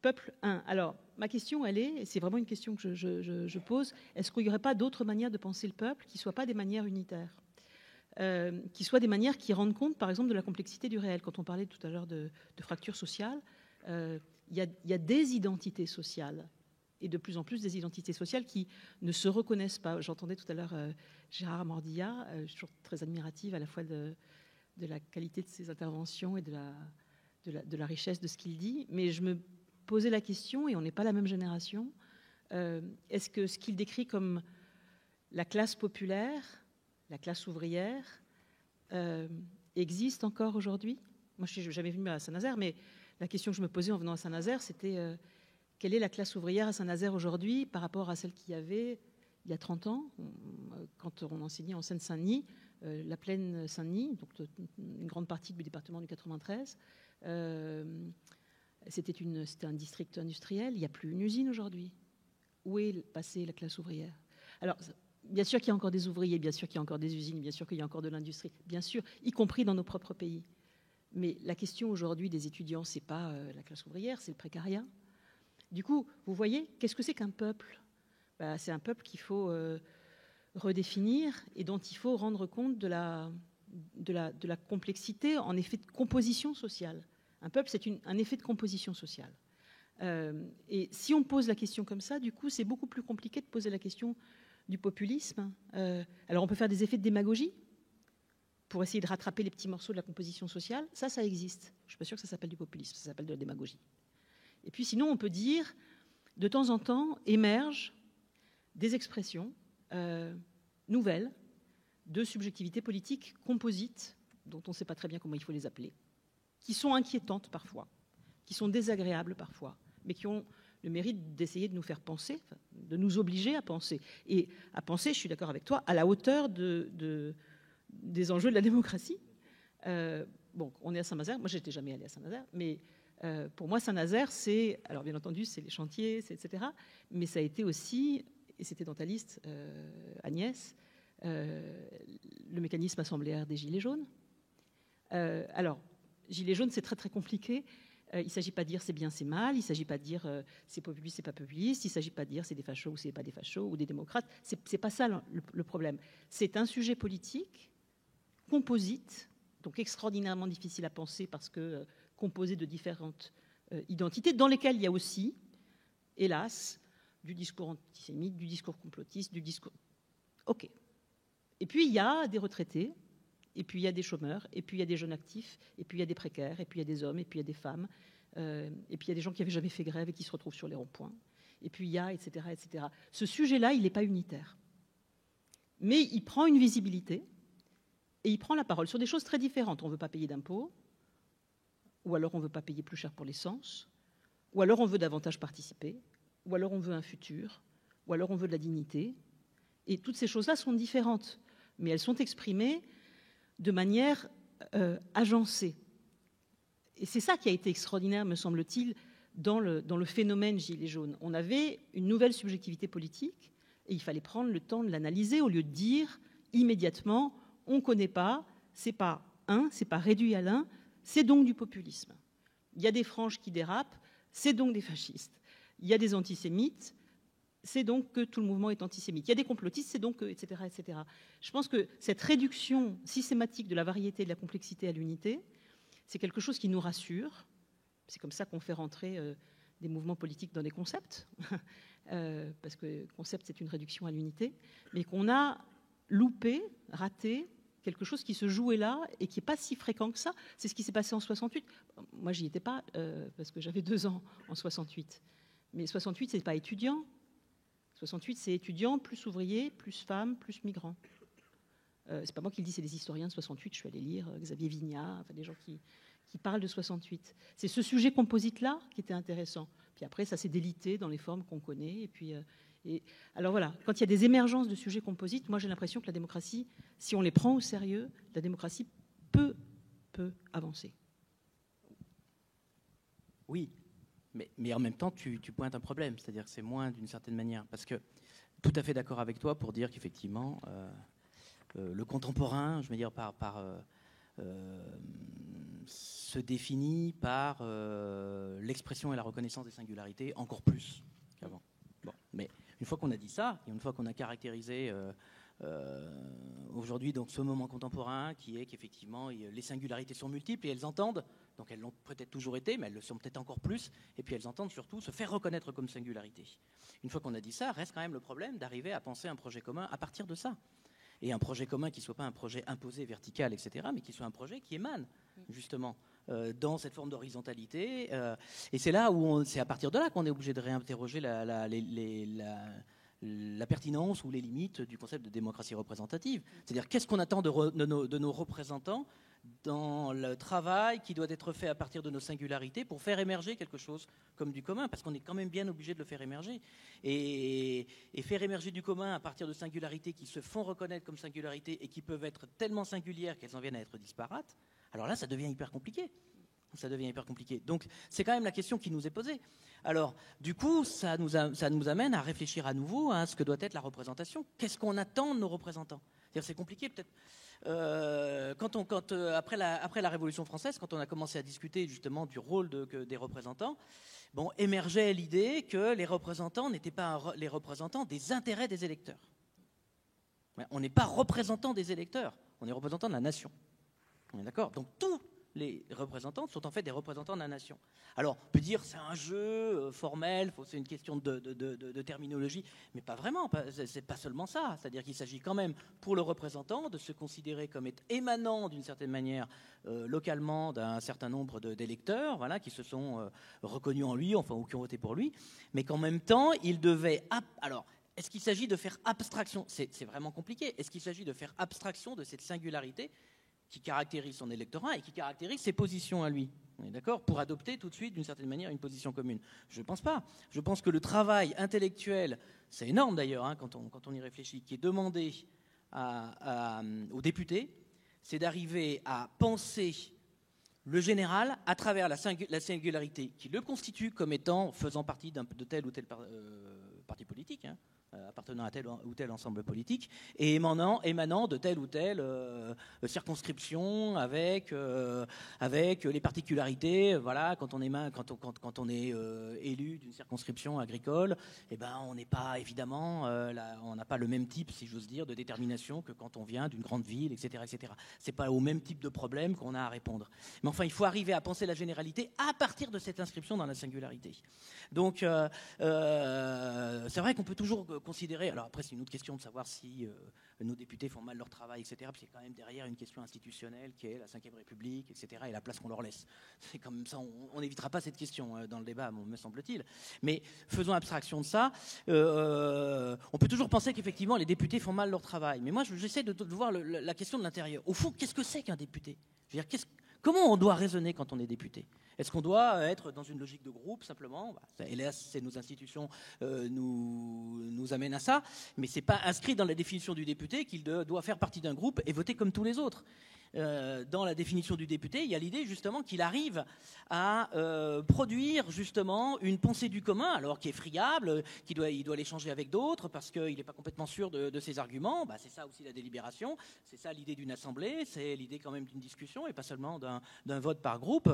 peuple 1. Alors, ma question, c'est vraiment une question que je pose, est-ce qu'il n'y aurait pas d'autres manières de penser le peuple qui ne soient pas des manières unitaires, qui soient des manières qui rendent compte, par exemple, de la complexité du réel? Quand on parlait tout à l'heure de fracture sociale, il y a des identités sociales, et de plus en plus des identités sociales qui ne se reconnaissent pas. J'entendais tout à l'heure Gérard Mordia, je suis toujours très admirative à la fois de la qualité de ses interventions et de la richesse de ce qu'il dit, mais je me posais la question, et on n'est pas la même génération, est-ce que ce qu'il décrit comme la classe populaire, la classe ouvrière, existe encore aujourd'hui? Moi, je ne suis jamais venue à Saint-Nazaire, mais la question que je me posais en venant à Saint-Nazaire, c'était quelle est la classe ouvrière à Saint-Nazaire aujourd'hui par rapport à celle qu'il y avait il y a 30 ans, quand on enseignait en Seine-Saint-Denis, la plaine Saint-Denis, donc une grande partie du département du 93. C'était un district industriel. Il n'y a plus une usine aujourd'hui. Où est passée la classe ouvrière? Alors, bien sûr qu'il y a encore des ouvriers, bien sûr qu'il y a encore des usines, bien sûr qu'il y a encore de l'industrie, bien sûr, y compris dans nos propres pays. Mais la question aujourd'hui des étudiants, ce n'est pas la classe ouvrière, c'est le précariat. Du coup, vous voyez, qu'est-ce que c'est qu'un peuple? C'est un peuple qu'il faut redéfinir et dont il faut rendre compte de la complexité en effet de composition sociale. Un peuple, c'est un effet de composition sociale. Et si on pose la question comme ça, du coup, c'est beaucoup plus compliqué de poser la question du populisme. Alors, on peut faire des effets de démagogie pour essayer de rattraper les petits morceaux de la composition sociale. Ça existe. Je ne suis pas sûre que ça s'appelle du populisme, ça s'appelle de la démagogie. Et puis sinon, on peut dire, de temps en temps, émergent des expressions nouvelles de subjectivité politique composite, dont on ne sait pas très bien comment il faut les appeler, qui sont inquiétantes parfois, qui sont désagréables parfois, mais qui ont le mérite d'essayer de nous faire penser, de nous obliger à penser. Et à penser, je suis d'accord avec toi, à la hauteur des enjeux de la démocratie. Bon, on est à Saint-Nazaire, moi je n'étais jamais allée à Saint-Nazaire, mais pour moi Saint-Nazaire, c'est, alors bien entendu, c'est les chantiers, etc., mais ça a été aussi, et c'était dans ta liste, Agnès, le mécanisme assembléaire des Gilets jaunes. Alors, Gilets jaunes, c'est très très compliqué. Il ne s'agit pas de dire c'est bien, c'est mal. Il ne s'agit pas de dire c'est populiste, c'est pas populiste. Il ne s'agit pas de dire c'est des fachos ou c'est pas des fachos ou des démocrates. C'est pas ça le problème. C'est un sujet politique composite, donc extraordinairement difficile à penser parce que composé de différentes identités, dans lesquelles il y a aussi, hélas, du discours antisémite, du discours complotiste, du discours... OK. Et puis il y a des retraités, et puis il y a des chômeurs, et puis il y a des jeunes actifs, et puis il y a des précaires, et puis il y a des hommes, et puis il y a des femmes, et puis il y a des gens qui n'avaient jamais fait grève et qui se retrouvent sur les ronds-points. Et puis il y a, etc., etc. Ce sujet-là, il n'est pas unitaire. Mais il prend une visibilité, et il prend la parole sur des choses très différentes. On ne veut pas payer d'impôts, ou alors on ne veut pas payer plus cher pour l'essence, ou alors on veut davantage participer, ou alors on veut un futur, ou alors on veut de la dignité. Et toutes ces choses-là sont différentes, mais elles sont exprimées de manière agencée. Et c'est ça qui a été extraordinaire, me semble-t-il, dans le phénomène Gilets jaunes. On avait une nouvelle subjectivité politique, et il fallait prendre le temps de l'analyser au lieu de dire immédiatement on ne connaît pas, c'est pas un, c'est pas réduit à l'un, c'est donc du populisme. Il y a des franges qui dérapent, c'est donc des fascistes. Il y a des antisémites, c'est donc que tout le mouvement est antisémite. Il y a des complotistes, c'est donc que, etc., etc. Je pense que cette réduction systématique de la variété et de la complexité à l'unité, c'est quelque chose qui nous rassure. C'est comme ça qu'on fait rentrer des mouvements politiques dans des concepts, parce que concept, c'est une réduction à l'unité, mais qu'on a loupé, raté, quelque chose qui se jouait là et qui n'est pas si fréquent que ça. C'est ce qui s'est passé en 68. Moi, j'y étais pas, parce que j'avais 2 ans en 68. Mais 68, c'est pas étudiant. 68, c'est étudiants, plus ouvriers, plus femmes, plus migrants. C'est pas moi qui le dis, c'est les historiens de 68. Je suis allée lire Xavier Vignat, enfin des gens qui parlent de 68. C'est ce sujet composite-là qui était intéressant. Puis après, ça s'est délité dans les formes qu'on connaît. Et puis, alors voilà, quand il y a des émergences de sujets composites, moi j'ai l'impression que la démocratie, si on les prend au sérieux, la démocratie peut avancer. Oui. Mais en même temps, tu pointes un problème, c'est-à-dire que c'est moins d'une certaine manière. Parce que tout à fait d'accord avec toi pour dire qu'effectivement, le contemporain, je veux dire, se définit par l'expression et la reconnaissance des singularités encore plus qu'avant. Bon, mais une fois qu'on a dit ça, et une fois qu'on a caractérisé aujourd'hui donc ce moment contemporain qui est qu'effectivement les singularités sont multiples et elles entendent, donc elles l'ont peut-être toujours été, mais elles le sont peut-être encore plus, et puis elles entendent surtout se faire reconnaître comme singularité. Une fois qu'on a dit ça, reste quand même le problème d'arriver à penser un projet commun à partir de ça. Et un projet commun qui ne soit pas un projet imposé, vertical, etc., mais qui soit un projet qui émane justement dans cette forme d'horizontalité. Et c'est là où c'est à partir de là qu'on est obligé de réinterroger la pertinence ou les limites du concept de démocratie représentative. C'est-à-dire qu'est-ce qu'on attend de nos représentants dans le travail qui doit être fait à partir de nos singularités pour faire émerger quelque chose comme du commun, parce qu'on est quand même bien obligé de le faire émerger. Et faire émerger du commun à partir de singularités qui se font reconnaître comme singularités et qui peuvent être tellement singulières qu'elles en viennent à être disparates, alors là, ça devient hyper compliqué. Ça devient hyper compliqué. Donc, c'est quand même la question qui nous est posée. Alors, du coup, ça nous amène à réfléchir à nouveau à ce que doit être la représentation. Qu'est-ce qu'on attend de nos représentants ? C'est-à-dire, c'est compliqué, peut-être. Après la Révolution française, quand on a commencé à discuter justement du rôle des représentants, bon, émergeait l'idée que les représentants n'étaient pas les représentants des intérêts des électeurs. On n'est pas représentant des électeurs, on est représentant de la nation. On est d'accord ? Donc tous les représentants sont en fait des représentants de la nation. Alors, on peut dire c'est un jeu formel, c'est une question de terminologie, mais pas vraiment, c'est pas seulement ça. C'est-à-dire qu'il s'agit quand même, pour le représentant, de se considérer comme émanant d'une certaine manière localement d'un certain nombre d'électeurs, voilà, qui se sont reconnus en lui, enfin, ou qui ont voté pour lui, mais qu'en même temps, il devait... Alors, est-ce qu'il s'agit de faire abstraction ? C'est vraiment compliqué. Est-ce qu'il s'agit de faire abstraction de cette singularité qui caractérise son électorat et qui caractérise ses positions à lui, on est d'accord, pour adopter tout de suite, d'une certaine manière, une position commune? Je ne pense pas. Je pense que le travail intellectuel, c'est énorme d'ailleurs, hein, quand on y réfléchit, qui est demandé aux députés, c'est d'arriver à penser le général à travers la singularité qui le constitue comme étant, faisant partie de tel ou tel parti politique, hein, appartenant à tel ou tel ensemble politique, et émanant de telle ou telle circonscription avec les particularités. Voilà, quand on est élu d'une circonscription agricole, eh ben, on n'est pas évidemment, on n'a pas le même type, si j'ose dire, de détermination que quand on vient d'une grande ville, etc., etc. C'est pas au même type de problème qu'on a à répondre. Mais enfin, il faut arriver à penser la généralité à partir de cette inscription dans la singularité. Donc, c'est vrai qu'on peut toujours considérer, alors après c'est une autre question de savoir si nos députés font mal leur travail, etc. Puis c'est quand même derrière une question institutionnelle qui est la Ve République, etc. et la place qu'on leur laisse. C'est comme ça, on n'évitera pas cette question dans le débat, me semble-t-il. Mais faisons abstraction de ça. On peut toujours penser qu'effectivement les députés font mal leur travail. Mais moi j'essaie de voir la question de l'intérieur. Au fond, qu'est-ce que c'est qu'un député ? Je veux dire, comment on doit raisonner quand on est député ? Est-ce qu'on doit être dans une logique de groupe simplement ? Et là, c'est nos institutions nous amènent à ça, mais c'est pas inscrit dans la définition du député qu'il doit faire partie d'un groupe et voter comme tous les autres. Dans la définition du député, il y a l'idée justement qu'il arrive à produire justement une pensée du commun, alors qui est friable, il doit l'échanger avec d'autres parce qu'il n'est pas complètement sûr de ses arguments. C'est ça aussi la délibération, c'est ça l'idée d'une assemblée, c'est l'idée quand même d'une discussion et pas seulement d'un vote par groupe.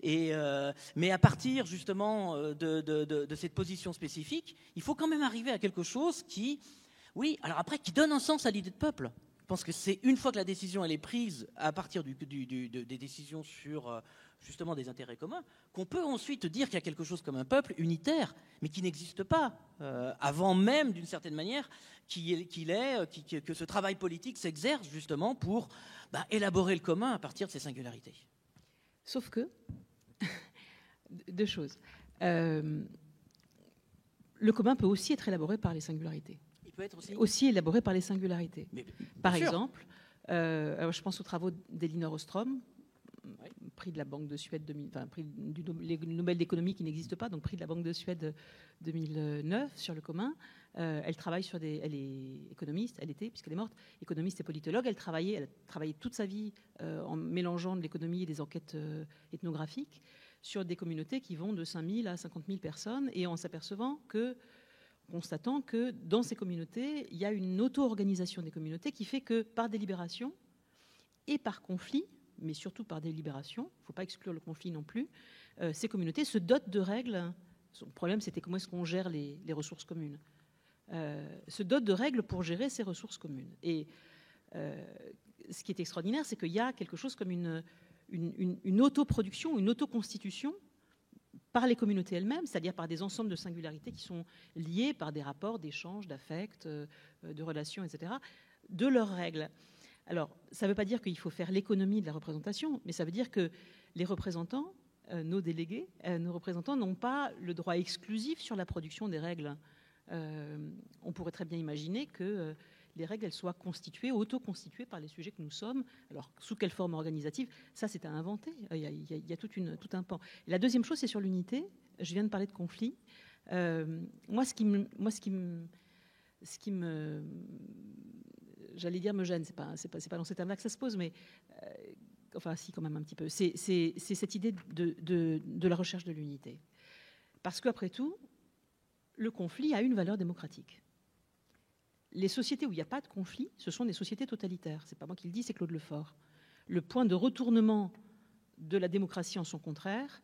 Mais à partir justement de cette position spécifique, il faut quand même arriver à quelque chose qui donne un sens à l'idée de peuple. Je pense que c'est une fois que la décision elle est prise à partir des décisions sur justement des intérêts communs, qu'on peut ensuite dire qu'il y a quelque chose comme un peuple unitaire, mais qui n'existe pas avant même, d'une certaine manière, que ce travail politique s'exerce justement pour élaborer le commun à partir de ces singularités. Sauf que, deux choses. Le commun peut aussi être élaboré par les singularités. Peut être aussi élaboré par les singularités. Mais, par exemple, je pense aux travaux d'Elinor Ostrom, oui. Prix de la Banque de Suède, prix du Nobel d'économie qui n'existe pas, donc prix de la Banque de Suède 2009 sur le commun. Elle travaille elle est économiste, puisqu'elle est morte, économiste et politologue. Elle a travaillé toute sa vie en mélangeant de l'économie et des enquêtes ethnographiques sur des communautés qui vont de 5 000 à 50 000 personnes, et en s'apercevant que constatant que dans ces communautés, il y a une auto-organisation des communautés qui fait que par délibération et par conflit, mais surtout par délibération, il ne faut pas exclure le conflit non plus, ces communautés se dotent de règles. Son problème, c'était comment est-ce qu'on gère les ressources communes. Se dotent de règles pour gérer ces ressources communes. Et ce qui est extraordinaire, c'est qu'il y a quelque chose comme une autoproduction, une autoconstitution par les communautés elles-mêmes, c'est-à-dire par des ensembles de singularités qui sont liés par des rapports d'échanges, d'affects, de relations, etc., de leurs règles. Alors, ça ne veut pas dire qu'il faut faire l'économie de la représentation, mais ça veut dire que les représentants, nos délégués, nos représentants n'ont pas le droit exclusif sur la production des règles. On pourrait très bien imaginer que les règles elles soient constituées, auto-constituées par les sujets que nous sommes. Alors, sous quelle forme organisative? Ça, c'est à inventer. Il y a tout un pan. Et la deuxième chose, c'est sur l'unité. Je viens de parler de conflit. Moi, ce qui me j'allais dire me gêne, c'est pas dans ces termes-là que ça se pose, mais enfin, si, quand même un petit peu. C'est cette idée de la recherche de l'unité. Parce qu'après tout, le conflit a une valeur démocratique. Les sociétés où il n'y a pas de conflit, ce sont des sociétés totalitaires. C'est pas moi qui le dis, c'est Claude Lefort. Le point de retournement de la démocratie en son contraire,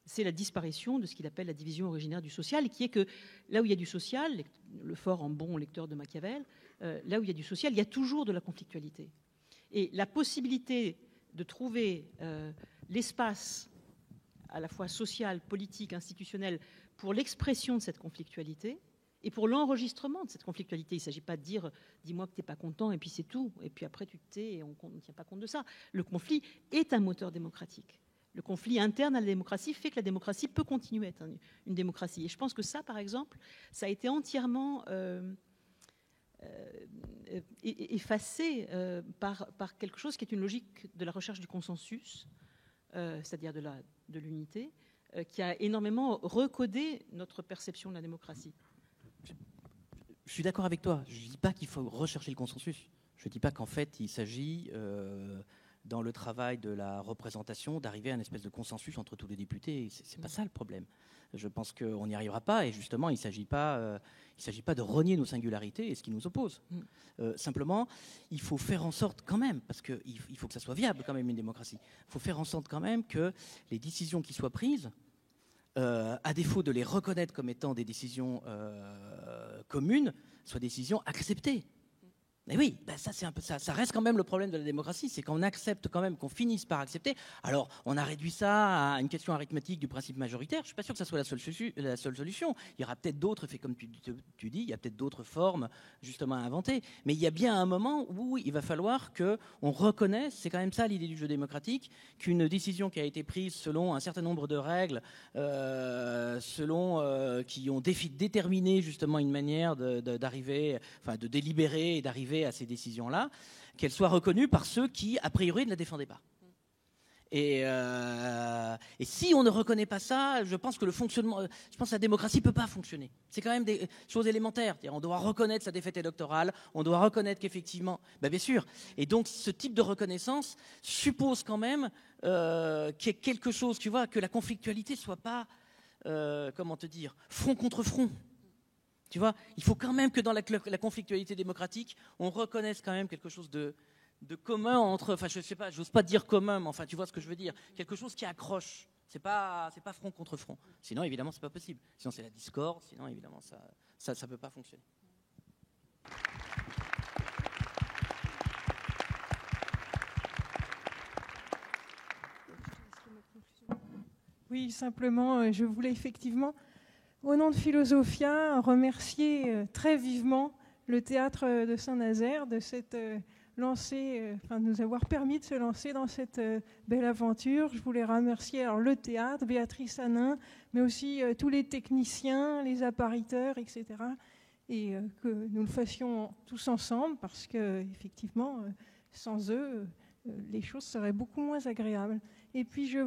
c'est la disparition de ce qu'il appelle la division originaire du social, qui est que là où il y a du social, Lefort en bon lecteur de Machiavel, là où il y a du social, il y a toujours de la conflictualité. Et la possibilité de trouver l'espace à la fois social, politique, institutionnel, pour l'expression de cette conflictualité et pour l'enregistrement de cette conflictualité. Il ne s'agit pas de dire « dis-moi que tu n'es pas content et puis c'est tout, et puis après tu te tais et on ne tient pas compte de ça ». Le conflit est un moteur démocratique. Le conflit interne à la démocratie fait que la démocratie peut continuer à être une démocratie. Et je pense que ça, par exemple, ça a été entièrement effacé par quelque chose qui est une logique de la recherche du consensus, c'est-à-dire de l'unité, qui a énormément recodé notre perception de la démocratie. Je suis d'accord avec toi. Je ne dis pas qu'il faut rechercher le consensus. Je ne dis pas qu'en fait, il s'agit, dans le travail de la représentation, d'arriver à une espèce de consensus entre tous les députés. Ce n'est pas ça le problème. Je pense qu'on n'y arrivera pas. Et justement, il ne s'agit pas de renier nos singularités et ce qui nous oppose. Simplement, il faut faire en sorte quand même, parce qu'il faut que ça soit viable quand même une démocratie, il faut faire en sorte quand même que les décisions qui soient prises, à défaut de les reconnaître comme étant des décisions communes, soient des décisions acceptées. Mais oui, ben ça, c'est un peu ça. Ça reste quand même le problème de la démocratie, c'est qu'on accepte quand même, qu'on finisse par accepter. Alors, on a réduit ça à une question arithmétique du principe majoritaire. Je ne suis pas sûr que ça soit la seule solution. Il y aura peut-être d'autres, comme tu dis, il y a peut-être d'autres formes justement à inventer. Mais il y a bien un moment où il va falloir qu'on reconnaisse, c'est quand même ça l'idée du jeu démocratique, qu'une décision qui a été prise selon un certain nombre de règles, qui ont déterminé justement une manière d'arriver, enfin de délibérer et d'arriver à ces décisions-là, qu'elles soient reconnues par ceux qui, a priori, ne la défendaient pas. Et si on ne reconnaît pas ça, je pense que la démocratie ne peut pas fonctionner. C'est quand même des choses élémentaires. On doit reconnaître sa défaite électorale, on doit reconnaître qu'effectivement, bien sûr. Et donc, ce type de reconnaissance suppose quand même qu'il y ait quelque chose, tu vois, que la conflictualité ne soit pas, front contre front. Tu vois, il faut quand même que dans la conflictualité démocratique, on reconnaisse quand même quelque chose de commun entre, enfin je sais pas, j'ose pas dire commun, mais enfin tu vois ce que je veux dire, quelque chose qui accroche. C'est pas front contre front. Sinon évidemment c'est pas possible. Sinon c'est la discorde. Sinon évidemment ça peut pas fonctionner. Oui, simplement, je voulais effectivement, au nom de Philosophia, remercier très vivement le théâtre de Saint-Nazaire de cette lancée, de nous avoir permis de se lancer dans cette belle aventure. Je voulais remercier alors, le théâtre, Béatrice Hanin, mais aussi tous les techniciens, les appariteurs, etc. Et que nous le fassions tous ensemble parce que, effectivement, sans eux, les choses seraient beaucoup moins agréables. Et puis je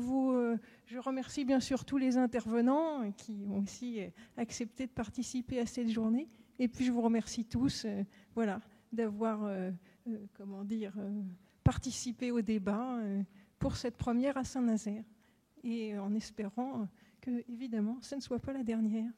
remercie bien sûr tous les intervenants qui ont aussi accepté de participer à cette journée. Et puis je vous remercie tous d'avoir participé au débat pour cette première à Saint-Nazaire. Et en espérant que, évidemment, ce ne soit pas la dernière.